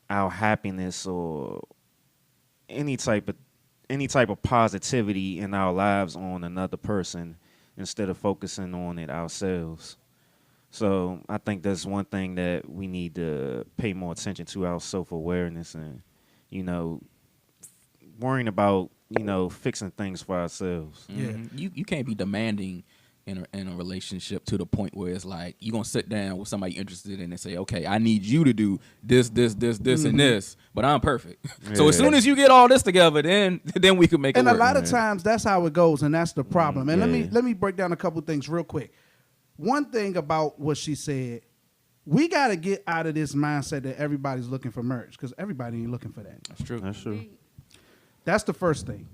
our happiness or any type of positivity in our lives on another person instead of focusing on it ourselves. So I think that's one thing that we need to pay more attention to, our self-awareness and, worrying about, fixing things for ourselves. Yeah. You can't be demanding in a relationship to the point where it's like you're going to sit down with somebody interested in and say, okay, I need you to do this, and this, but I'm perfect. Yeah. So as soon as you get all this together, then we can make it And work. a lot of times that's how it goes, and that's the problem. And let me break down a couple things real quick. One thing about what she said, we got to get out of this mindset that everybody's looking for marriage, because everybody ain't looking for that. That's true. That's true. That's the first thing.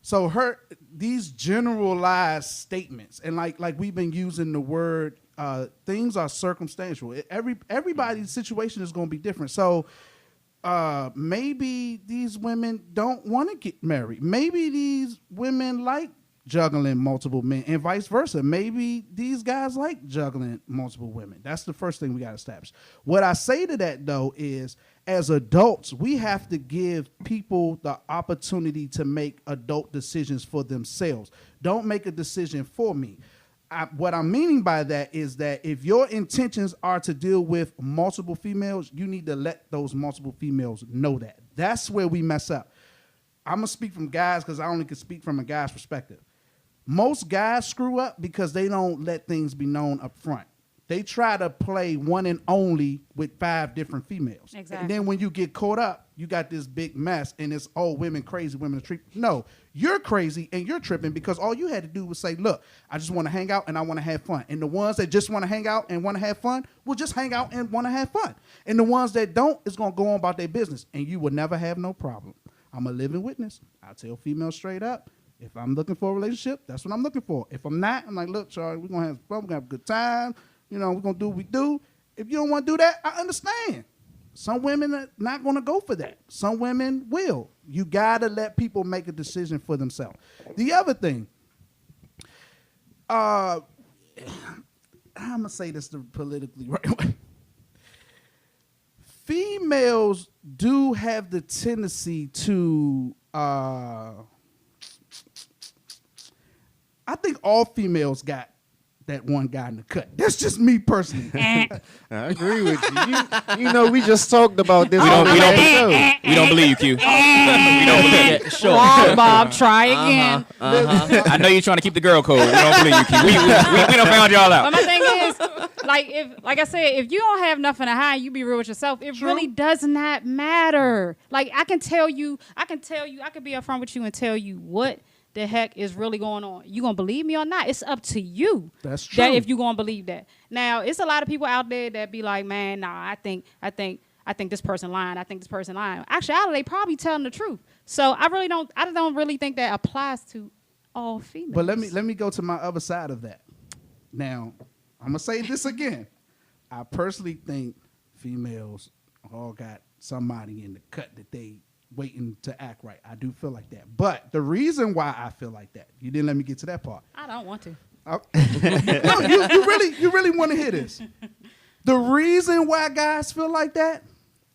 So these generalized statements, and like we've been using the word, things are circumstantial. Everybody's situation is going to be different. So maybe these women don't want to get married. Maybe these women like juggling multiple men, and vice versa. Maybe these guys like juggling multiple women. That's the first thing we got to establish. What I say to that, though, is as adults, we have to give people the opportunity to make adult decisions for themselves. Don't make a decision for me. What I'm meaning by that is that if your intentions are to deal with multiple females, you need to let those multiple females know that. That's where we mess up. I'm going to speak from guys because I only can speak from a guy's perspective. Most guys screw up because they don't let things be known up front. They try to play one and only with 5 different females. Exactly. And then when you get caught up, you got this big mess and it's, oh, women crazy, women are treat. No, you're crazy and you're tripping because all you had to do was say, look, I just want to hang out and I want to have fun. And the ones that just want to hang out and want to have fun will just hang out and want to have fun. And the ones that don't is going to go on about their business and you will never have no problem. I'm a living witness. I tell females straight up, if I'm looking for a relationship, that's what I'm looking for. If I'm not, I'm like, look, Charlie, we're going to have fun. We're going to have a good time. You know, we're going to do what we do. If you don't want to do that, I understand. Some women are not going to go for that. Some women will. You got to let people make a decision for themselves. The other thing, I'm going to say this the politically right way. Females do have the tendency to, I think all females got that one guy in the cut. That's just me personally. I agree with you. You know, we just talked about this. We don't believe you, Q. We don't believe you. Sure. Wrong, Bob. Try again. I know you're trying to keep the girl code. We don't believe you, Q. We done found y'all out. But my thing is, like I said, if you don't have nothing to hide, you be real with yourself. It really does not matter. Like I can be upfront with you and tell you what the heck is really going on. You gonna believe me or not? It's up to you. That's true. That if you gonna believe that. Now, it's a lot of people out there that be like, man, nah, I think this person lying. I think this person lying. Actually, they probably telling the truth. So I don't really think that applies to all females. But let me go to my other side of that. Now, I'm gonna say this again. I personally think females all got somebody in the cut that they waiting to act right. I do feel like that. But the reason why I feel like that, you didn't let me get to that part. I don't want to. No, you really want to hear this. The reason why guys feel like that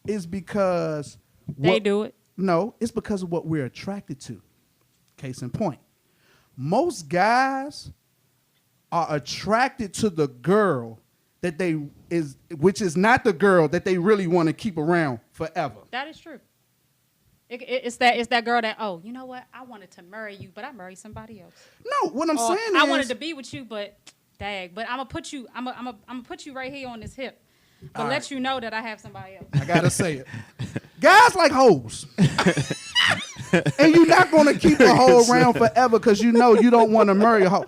is because they do it. No, it's because of what we're attracted to. Case in point. Most guys are attracted to the girl which is not the girl that they really want to keep around forever. That is true. It's that girl that, oh, you know what? I wanted to marry you, but I married somebody else. No, what I'm saying is I wanted to be with you, but dang, but I'm gonna put you right here on this hip, but let you know that I have somebody else. I gotta say it. Guys like hoes. And you're not gonna keep a hoe around forever because you know you don't want to marry a hoe.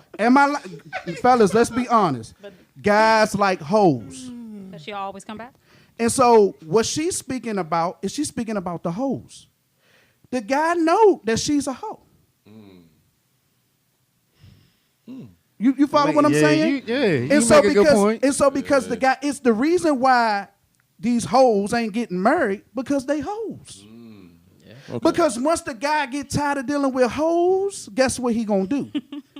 Fellas, let's be honest. Guys like hoes. Does she always come back? And so what she's speaking about is she's speaking about the hoes. The guy know that she's a hoe. You follow what I'm saying? You and so make a good point. And so because the guy, it's the reason why these hoes ain't getting married because they hoes. Okay. Because once the guy get tired of dealing with hoes, guess what he gonna do?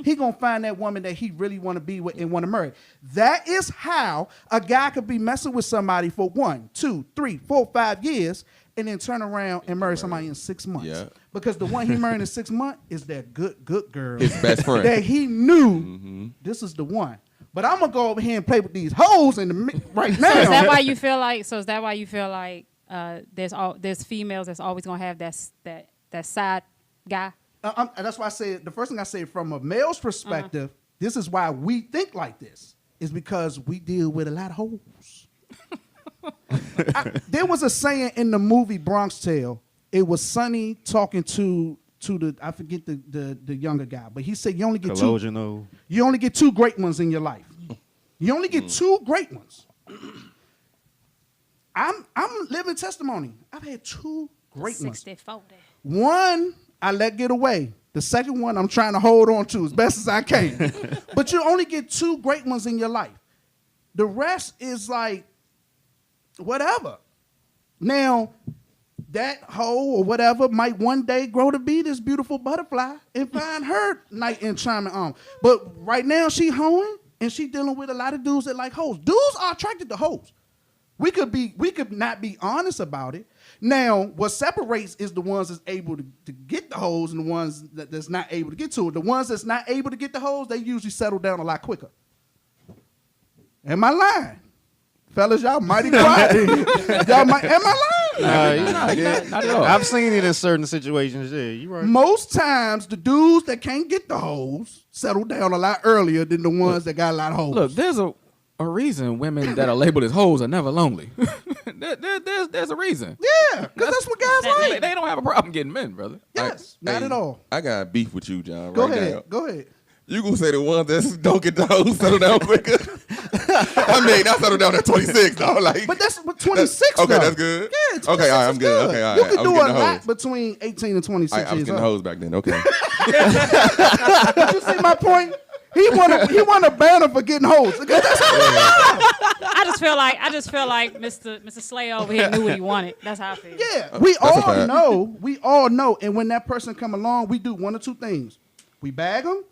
He gonna find that woman that he really want to be with and want to marry. That is how a guy could be messing with somebody for 1, 2, 3, 4, 5 years and then turn around and marry somebody in 6 months. Yeah. Because the one he married in 6 months is that good girl. His best friend. That he knew this is the one. But I'm gonna go over here and play with these hoes right now. So is that why you feel like there's females that's always gonna have that side guy? That's why I say the first thing I say from a male's perspective. This is why we think like this. Is because we deal with a lot of hoes. There was a saying in the movie Bronx Tale. It was Sonny talking to the I forget the younger guy, but he said you only get two great ones in your life. You only get 2 great ones. I'm living testimony. I've had 2 great ones. 64 there. One I let get away. The second one I'm trying to hold on to as best as I can. But you only get 2 great ones in your life. The rest is like whatever. Now, that hoe or whatever might one day grow to be this beautiful butterfly and find her knight in shining armor. But right now she hoeing and she dealing with a lot of dudes that like hoes. Dudes are attracted to hoes. We could not be honest about it. Now, what separates is the ones that's able to get the hoes and the ones that's not able to get to it. The ones that's not able to get the hoes, they usually settle down a lot quicker. Am I lying? Fellas, y'all mighty quiet. Am I lying? Not at all. I've seen it in certain situations. Yeah, you right. Most times, the dudes that can't get the hoes settle down a lot earlier than the ones that got a lot of hoes. Look, there's a reason women that are labeled as hoes are never lonely. there's a reason. Yeah, because that's what guys like. They don't have a problem getting men, brother. Yes, not at all. I got beef with you, John. Go right ahead. now. Go ahead. You gonna say the ones that don't get the hoes settle down quicker? I mean, I settle down at 26, though. Like, but that's 26. Okay, though. that's good. Yeah, 26 okay, all right, I'm is good. Okay, all right. You can do a lot hoes. between 18 and 26 I was years getting old. hoes back then. Okay. Did you see my point? He won a banner for getting hoes. I just feel like Mr. Slay over here knew what he wanted. That's how I feel. Yeah, we all know. We all know. And when that person come along, we do one or two things: we bag them,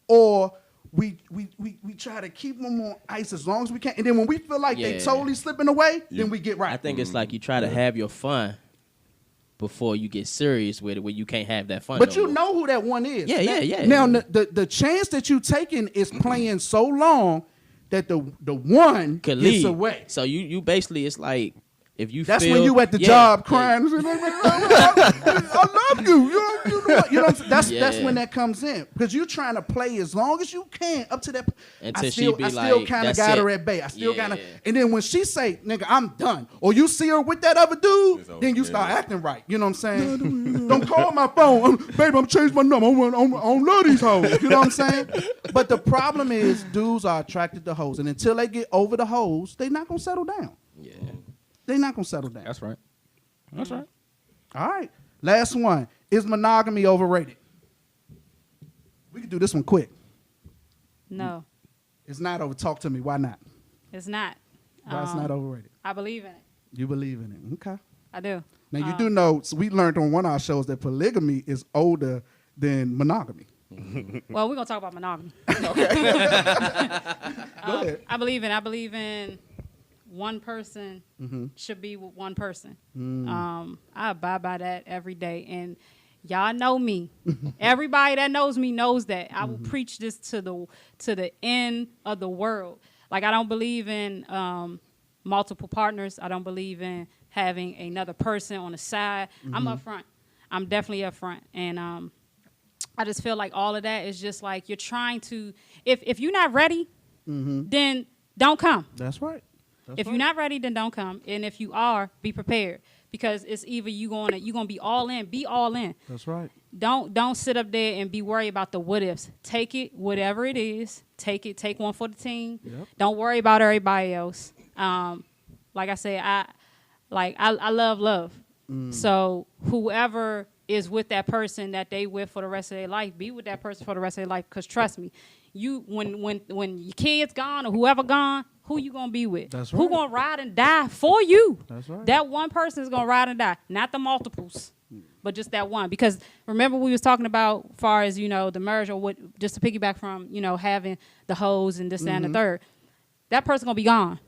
or we try to keep them on ice as long as we can. And then when we feel like they totally slipping away, then we get right. I think it's like you try to have your fun before you get serious with it, where you can't have that fun. But you know who that one is. Yeah. Now the chance that you taking is playing so long that the one could gets leave. away. So you basically, it's like if you that's feel, when you at the job crying. I love you. You know that's when that comes in, because you're trying to play as long as you can up to that. Until I still kind of got her at bay. I still kind of, and then when she say, "Nigga, I'm done," or you see her with that other dude, then you start acting right. You know what I'm saying? Don't call my phone, baby. I'm changing my number. I don't love these hoes. You know what I'm saying? But the problem is, dudes are attracted to hoes, and until they get over the hoes, they not gonna settle down. Yeah. They're not gonna settle down. That's right. That's right. All right. Last one. Is monogamy overrated? We can do this one quick. No. It's not over. Talk to me. Why not? It's not. Why it's not overrated? I believe in it. You believe in it. Okay. I do. Now, you do know, so we learned on one of our shows that polygamy is older than monogamy. Well, we're going to talk about monogamy. Go ahead. I believe in one person should be with one person. I abide by that every day. And y'all know me. Everybody that knows me knows that. I will preach this to the end of the world. Like, I don't believe in multiple partners. I don't believe in having another person on the side. I'm upfront. I'm definitely upfront. And I just feel like all of that is just like you're trying to, if you're not ready, then don't come. That's right. If you're not ready, then don't come. And if you are, be prepared, because it's either you're gonna be all in. Be all in. That's right. Don't sit up there and be worried about the what ifs. Take it, whatever it is. Take it. Take one for the team. Yep. Don't worry about everybody else. Like I said, I love love. So whoever is with that person that they with for the rest of their life, be with that person for the rest of their life. Because trust me, when your kid's gone or whoever gone, who you gonna be with? That's right. Who gonna ride and die for you? That's right. That one person is gonna ride and die, not the multiples, but just that one. Because remember we was talking about, far as the marriage, or what, just to piggyback from having the hoes and this that, and the third. That person gonna be gone.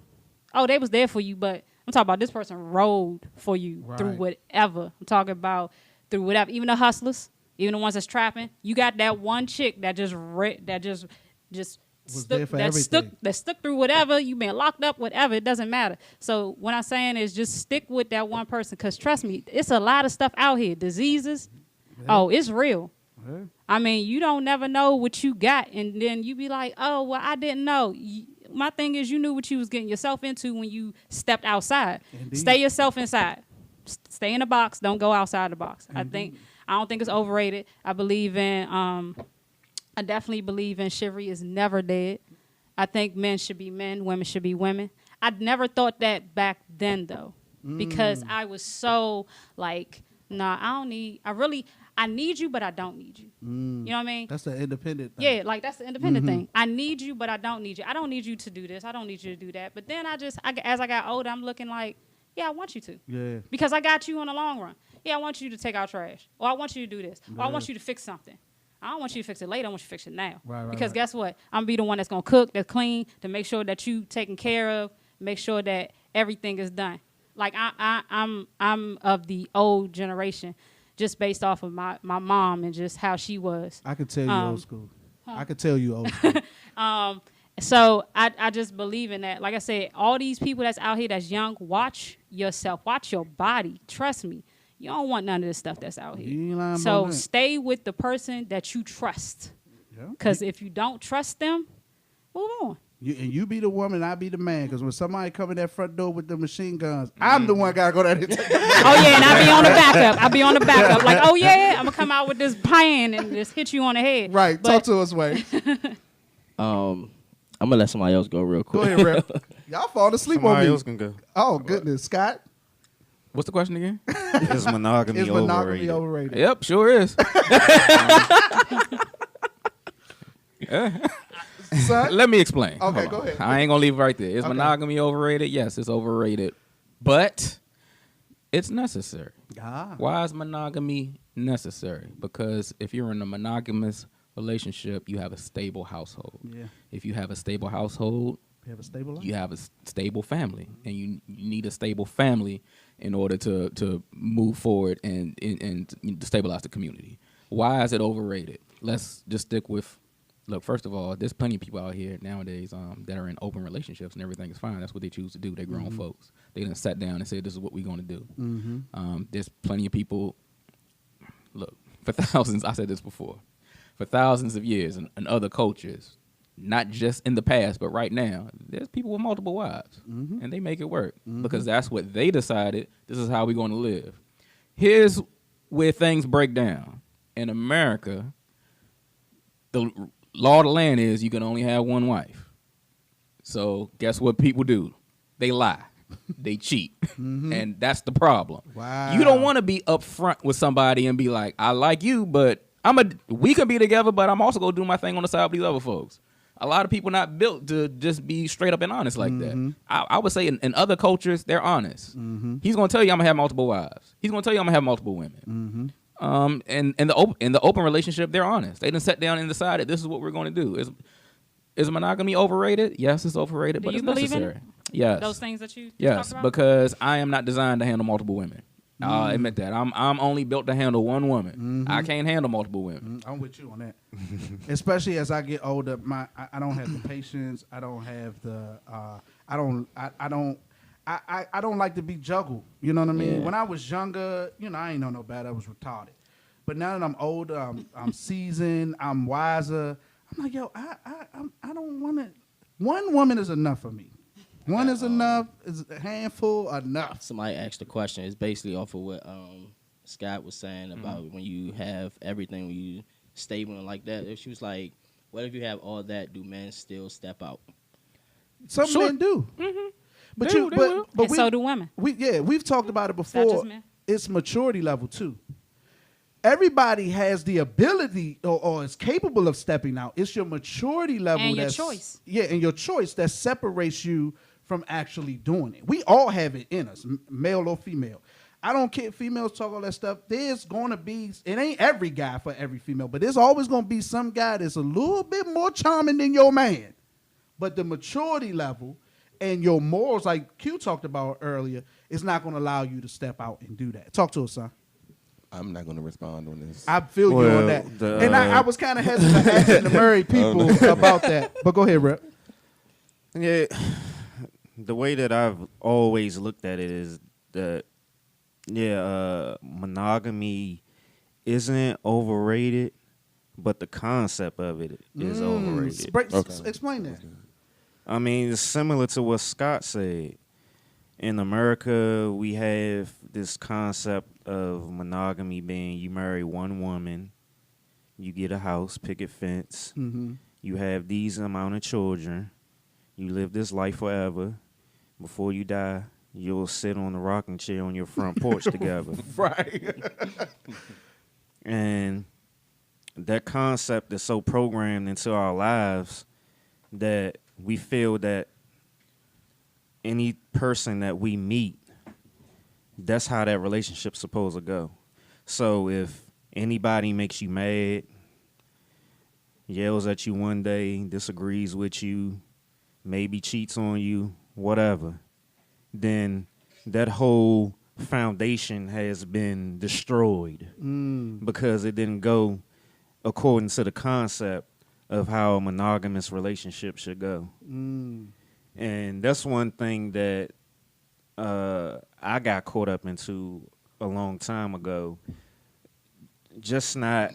Oh, they was there for you, but I'm talking about this person rode for you through whatever. I'm talking about through whatever. Even the hustlers, even the ones that's trapping. You got that one chick that just stuck through whatever. You been locked up, whatever. It doesn't matter. So what I'm saying is just stick with that one person, because trust me, it's a lot of stuff out here. Diseases. Yeah. Oh, it's real. Yeah. I mean, you don't never know what you got, and then you be like, oh, well, I didn't know. My thing is, you knew what you was getting yourself into when you stepped outside. Indeed. Stay yourself inside. Stay in the box. Don't go outside the box. Indeed. I don't think it's overrated. I definitely believe in chivalry is never dead. I think men should be men, women should be women. I never thought that back then, though, because I was so like, nah, I need you, but I don't need you. You know what I mean? That's the independent thing. Yeah, like that's the independent thing. I need you, but I don't need you. I don't need you to do this. I don't need you to do that. But then as I got older, I'm looking like, Yeah, I want you to. Yeah. Because I got you in the long run. Yeah, I want you to take out trash. Or I want you to do this. Or I want you to fix something. I don't want you to fix it later. I want you to fix it now. Right, because guess what? I'm going to be the one that's going to cook, that's clean, to make sure that you taken care of, make sure that everything is done. Like, I'm of the old generation, just based off of my mom and just how she was. I could tell you old school. I could tell you old school. So I just believe in that. Like I said, all these people that's out here that's young, watch yourself. Watch your body. Trust me. You don't want none of this stuff that's out here. So stay with the person that you trust. Because if you don't trust them, move on. You be the woman, I be the man. Because when somebody come in that front door with the machine guns, I'm the one got to go down there. Oh, yeah, and I be on the backup. I be on the backup. Like, oh, yeah, I'm going to come out with this pan and just hit you on the head. Right. Talk to us, Wayne. I'm going to let somebody else go real quick. Go ahead, Rep. Y'all falling asleep on me. Somebody else can go. Oh, goodness. Scott? What's the question again? Is monogamy overrated? Yep, sure is. Son? Let me explain. Okay, Hold go on. ahead. I ain't gonna leave it right there. Is Okay. monogamy overrated? Yes, it's overrated, but it's necessary. Why is monogamy necessary? Because if you're in a monogamous relationship, you have a stable household. Yeah. If you have a stable household, You have a stable life. you have a stable family, and you need a stable family in order to move forward and stabilize the community. Why is it overrated? Let's just stick with. Look, first of all, there's plenty of people out here nowadays that are in open relationships and everything is fine. That's what they choose to do. They're grown folks. They done sat down and said, this is what we're going to do. There's plenty of people, look, for thousands, I said this before, for thousands of years in other cultures, not just in the past, but right now, there's people with multiple wives, and they make it work because that's what they decided. This is how we're going to live. Here's where things break down. In America, the law of the land is you can only have one wife. So guess what people do? They lie. They cheat. And that's the problem. Wow. You don't want to be upfront with somebody and be like, I like you, but we can be together, but I'm also going to do my thing on the side with these other folks. A lot of people not built to just be straight up and honest like that. I would say in other cultures, they're honest. He's going to tell you I'm going to have multiple wives. He's going to tell you I'm going to have multiple women. And in the open relationship, they're honest. They done sat down and decided this is what we're going to do. Is monogamy overrated? Yes, it's overrated, but it's necessary. In it? Yes. Those things that you yes, talk about? because I am not designed to handle multiple women. I'll admit that. I'm only built to handle one woman. I can't handle multiple women. I'm with you on that. Especially as I get older, I don't have the patience. I don't have the. I don't like to be juggled. You know what I mean? Yeah. When I was younger, I ain't know no better. I was retarded. But now that I'm older, I'm seasoned. I'm wiser. I'm like, yo, I don't want to. One woman is enough for me. One is enough. Is a handful enough. Somebody asked the question. It's basically off of what Scott was saying about when you have everything, when you stable and like that. She was like, what if you have all that? Do men still step out? Some men do. But so do women. We've talked about it Not before. just men. It's maturity level too. Everybody has the ability or is capable of stepping out. It's your maturity level And your choice. Yeah, and your choice that separates you from actually doing it. We all have it in us, male or female. I don't care if females talk all that stuff. There's going to be, it ain't every guy for every female, but there's always going to be some guy that's a little bit more charming than your man. But the maturity level and your morals, like Q talked about earlier, is not going to allow you to step out and do that. Talk to us, son. I'm not going to respond on this. I feel you on that. And I was kind of hesitant asking the married people about that. But go ahead, Rep. Yeah, the way that I've always looked at it is that, monogamy isn't overrated, but the concept of it is overrated. Explain that. I mean, it's similar to what Scott said. In America, we have this concept of monogamy being you marry one woman, you get a house, picket fence, you have these amount of children, you live this life forever. Before you die, you'll sit on the rocking chair on your front porch together. Right. And that concept is so programmed into our lives that we feel that any person that we meet that's how that relationship's supposed to go. So if anybody makes you mad, yells at you one day, disagrees with you, maybe cheats on you, whatever, then that whole foundation has been destroyed because it didn't go according to the concept of how a monogamous relationship should go. And that's one thing that I got caught up into a long time ago. I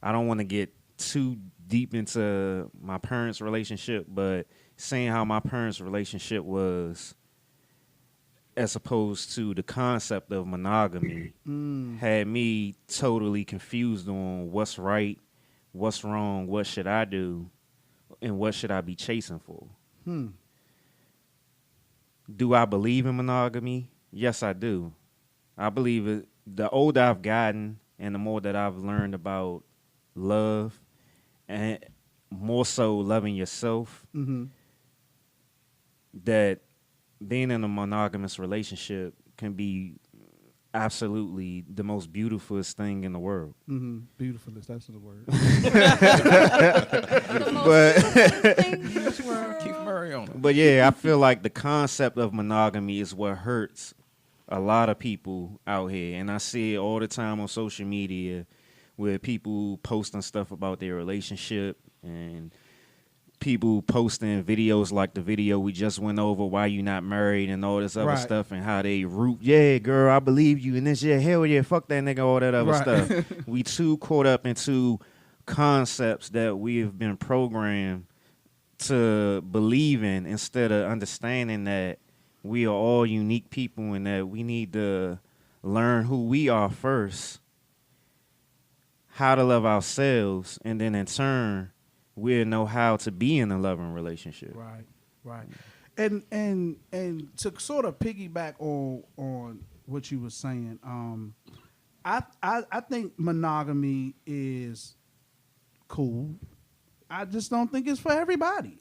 don't want to get too deep into my parents' relationship, but seeing how my parents' relationship was as opposed to the concept of monogamy had me totally confused on what's right, what's wrong, what should I do, and what should I be chasing for. Do I believe in monogamy? Yes, I do. I believe it. The older I've gotten and the more that I've learned about love and more so loving yourself, that being in a monogamous relationship can be absolutely the most beautifulest thing in the world. Beautifulest, that's the word. Keith Murray on it. But yeah, I feel like the concept of monogamy is what hurts a lot of people out here. And I see it all the time on social media where people posting stuff about their relationship and people posting videos like the video we just went over, why you not married and all this other stuff, and how they root, yeah, girl, I believe you, and this, yeah, hell yeah, fuck that nigga, all that other stuff. We too caught up into concepts that we have been programmed to believe in instead of understanding that we are all unique people and that we need to learn who we are first, how to love ourselves, and then in turn we'll know how to be in a loving relationship. Right. And to sort of piggyback on what you were saying, I think monogamy is cool. I just don't think it's for everybody.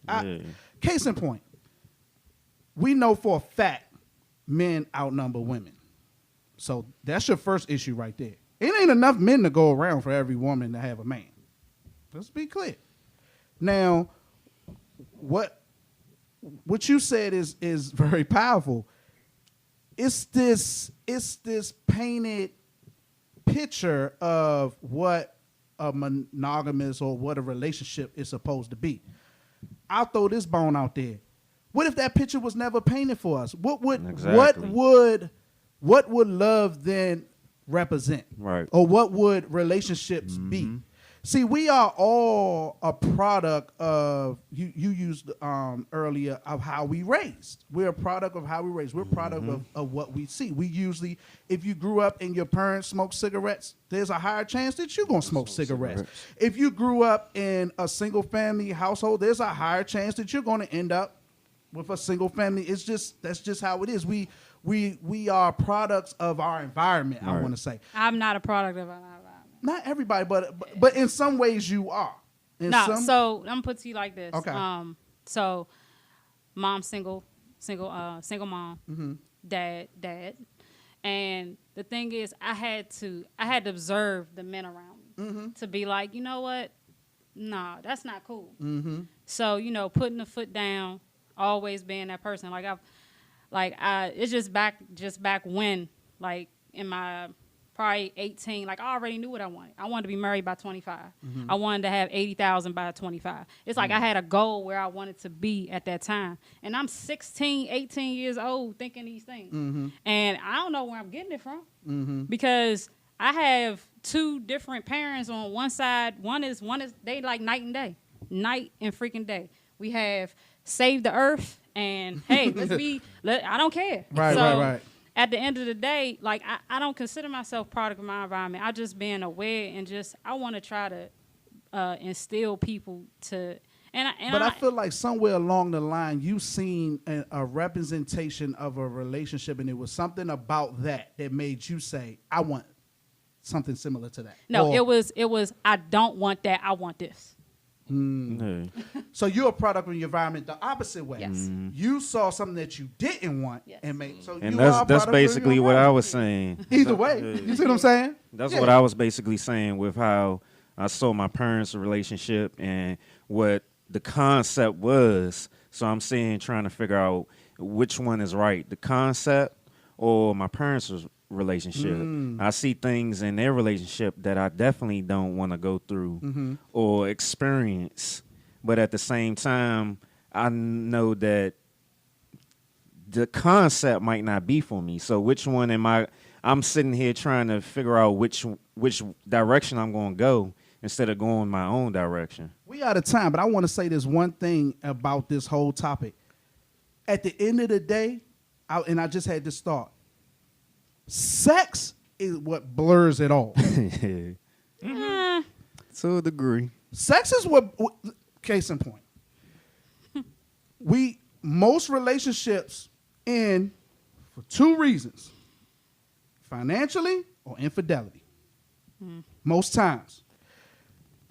Case in point, we know for a fact men outnumber women. So that's your first issue right there. It ain't enough men to go around for every woman to have a man. Let's be clear. Now, what you said is very powerful. It's this painted picture of what a monogamous or what a relationship is supposed to be. I'll throw this bone out there. What if that picture was never painted for us? What would love then represent? Right. Or what would relationships be? See, we are all a product of, you used earlier, of how we raised. We're a product of how we raised. We're a product of what we see. We usually, if you grew up and your parents smoked cigarettes, there's a higher chance that you're going to smoke cigarettes. If you grew up in a single family household, there's a higher chance that you're going to end up with a single family. That's just how it is. We are products of our environment, I want to say. I'm not a product of our environment. Not everybody, but in some ways you are. So I'm gonna put to you like this. Okay. So mom single mom, dad, and the thing is, I had to observe the men around me to be like, you know what? Nah, that's not cool. So putting the foot down, always being that person. It's just back when, like in my probably 18, like I already knew what I wanted. I wanted to be married by 25. I wanted to have 80,000 by 25. It's like I had a goal where I wanted to be at that time. And I'm 16, 18 years old thinking these things. And I don't know where I'm getting it from because I have two different parents on one side. One is they like night and day, night and freaking day. We have Save the Earth and hey, I don't care. Right. At the end of the day, like I don't consider myself product of my environment. I just being aware and I want to try to instill people to. But I feel like somewhere along the line you've seen a representation of a relationship, and it was something about that made you say, "I want something similar to that." No, it was. I don't want that. I want this. So you're a product of your environment the opposite way. Yes. You saw something that you didn't want Yes. and made. So And you are a that's product of basically your what I environment. was saying. Either way, you see what I'm saying? That's what I was basically saying with how I saw my parents' relationship and what the concept was. So I'm saying, trying to figure out which one is right, the concept or my parents' relationship. I see things in their relationship that I definitely don't want to go through or experience. But at the same time, I know that the concept might not be for me. So which one am I? I'm sitting here trying to figure out which direction I'm going to go instead of going my own direction. We out of time, but I want to say this one thing about this whole topic. At the end of the day, I just had this thought. Sex is what blurs it all. To a degree. Sex is what, case in point. Most relationships end for two reasons. Financially or infidelity. Most times.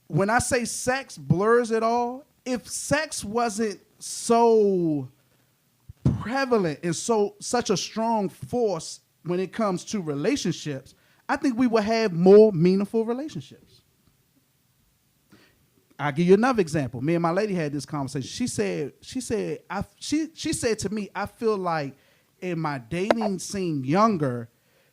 When I say sex blurs it all, if sex wasn't so prevalent and such a strong force when it comes to relationships, I think we would have more meaningful relationships. I'll give you another example. Me and my lady had this conversation. She said to me, I feel like in my dating scene younger,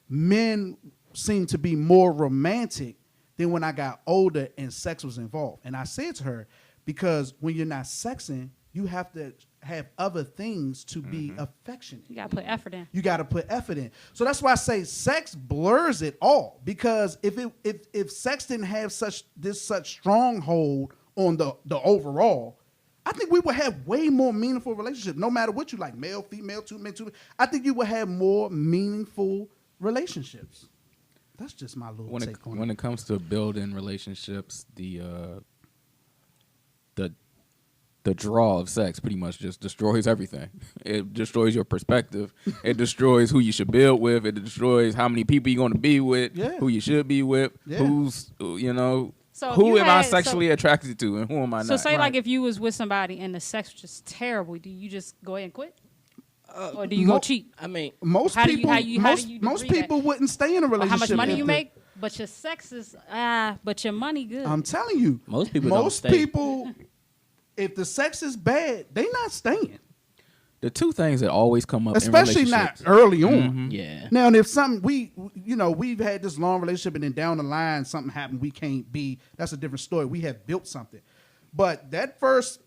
men seem to be more romantic than when I got older and sex was involved. And I said to her, because when you're not sexing, you have to have other things to be affectionate. You gotta put effort in. You got to put effort in. So that's why I say sex blurs it all. Because if sex didn't have such stronghold on the overall, I think we would have way more meaningful relationships. No matter what you like, male, female, two men, two. I think you would have more meaningful relationships. That's just my little take on it. When it comes to building relationships, the draw of sex pretty much just destroys everything. It destroys your perspective. It destroys who you should build with. It destroys how many people you're going to be with, who you should be with, who's, So who am I sexually attracted to and who am I not? So say like if you was with somebody and the sex was just terrible, do you just go ahead and quit? Or do you go cheat? I mean, most people wouldn't stay in a relationship. How much money you make, but your sex is but your money good. I'm telling you, most people, if the sex is bad, they not staying. The two things that always come up, especially in not early on. Mm-hmm. Yeah. Now, and if something we've had this long relationship and then down the line something happened, we can't be. That's a different story. We have built something, but that first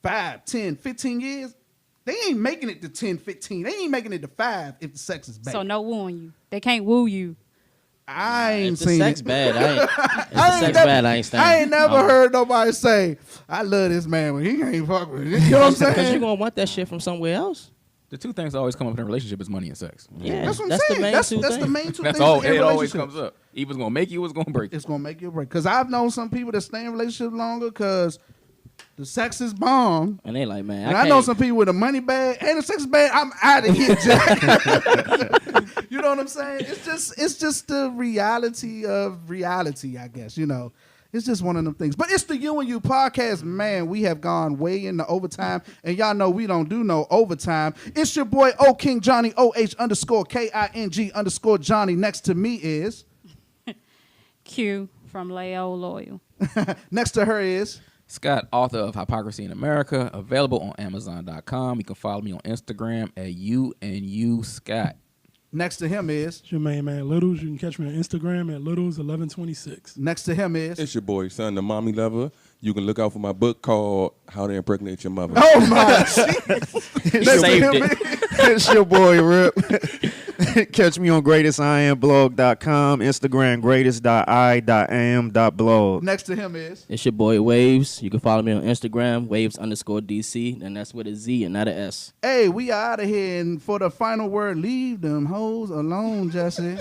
5, 10, 15 years. They ain't making it to 10, 15. They ain't making it to 5 if the sex is bad. So no wooing you. They can't woo you. I ain't if seen the sex it. bad, I ain't staying. I ain't never heard nobody say, I love this man when he can't fuck with it. You know what I'm saying? Because you're going to want that shit from somewhere else. The two things that always come up in a relationship is money and sex. Yeah, that's what I'm saying. That's the main two That's things. all. In It always relationships. comes up. Either it's going to make you or it's going to break you. It's going to make you break. Because I've known some people that stay in relationships longer because the sex is bomb. And they like, man, I know some people with a money bag and the sex is bad. I'm out of here, Jack. You know what I'm saying? It's just the reality of reality, I guess. It's just one of them things. But it's the U&U Podcast. Man, we have gone way into overtime. And y'all know we don't do no overtime. It's your boy, O King Johnny, OH_KING_ Johnny. Next to me is... Q from Layol Loyal. Next to her is... Scott, author of Hypocrisy in America, available on Amazon.com. You can follow me on Instagram at U&U Scott. Next to him is... It's your main man, Littles. You can catch me on Instagram at Littles1126. Next to him is... It's your boy, son, the mommy lover. You can look out for my book called How to Impregnate Your Mother. Oh, my. It's your boy, Rip. Catch me on greatestiamblog.com, Instagram greatest.i.am.blog. Next to him is... It's your boy, Waves. You can follow me on Instagram, Waves_DC, and that's with a Z and not an S. Hey, we are out of here, and for the final word, leave them hoes alone, Jesse.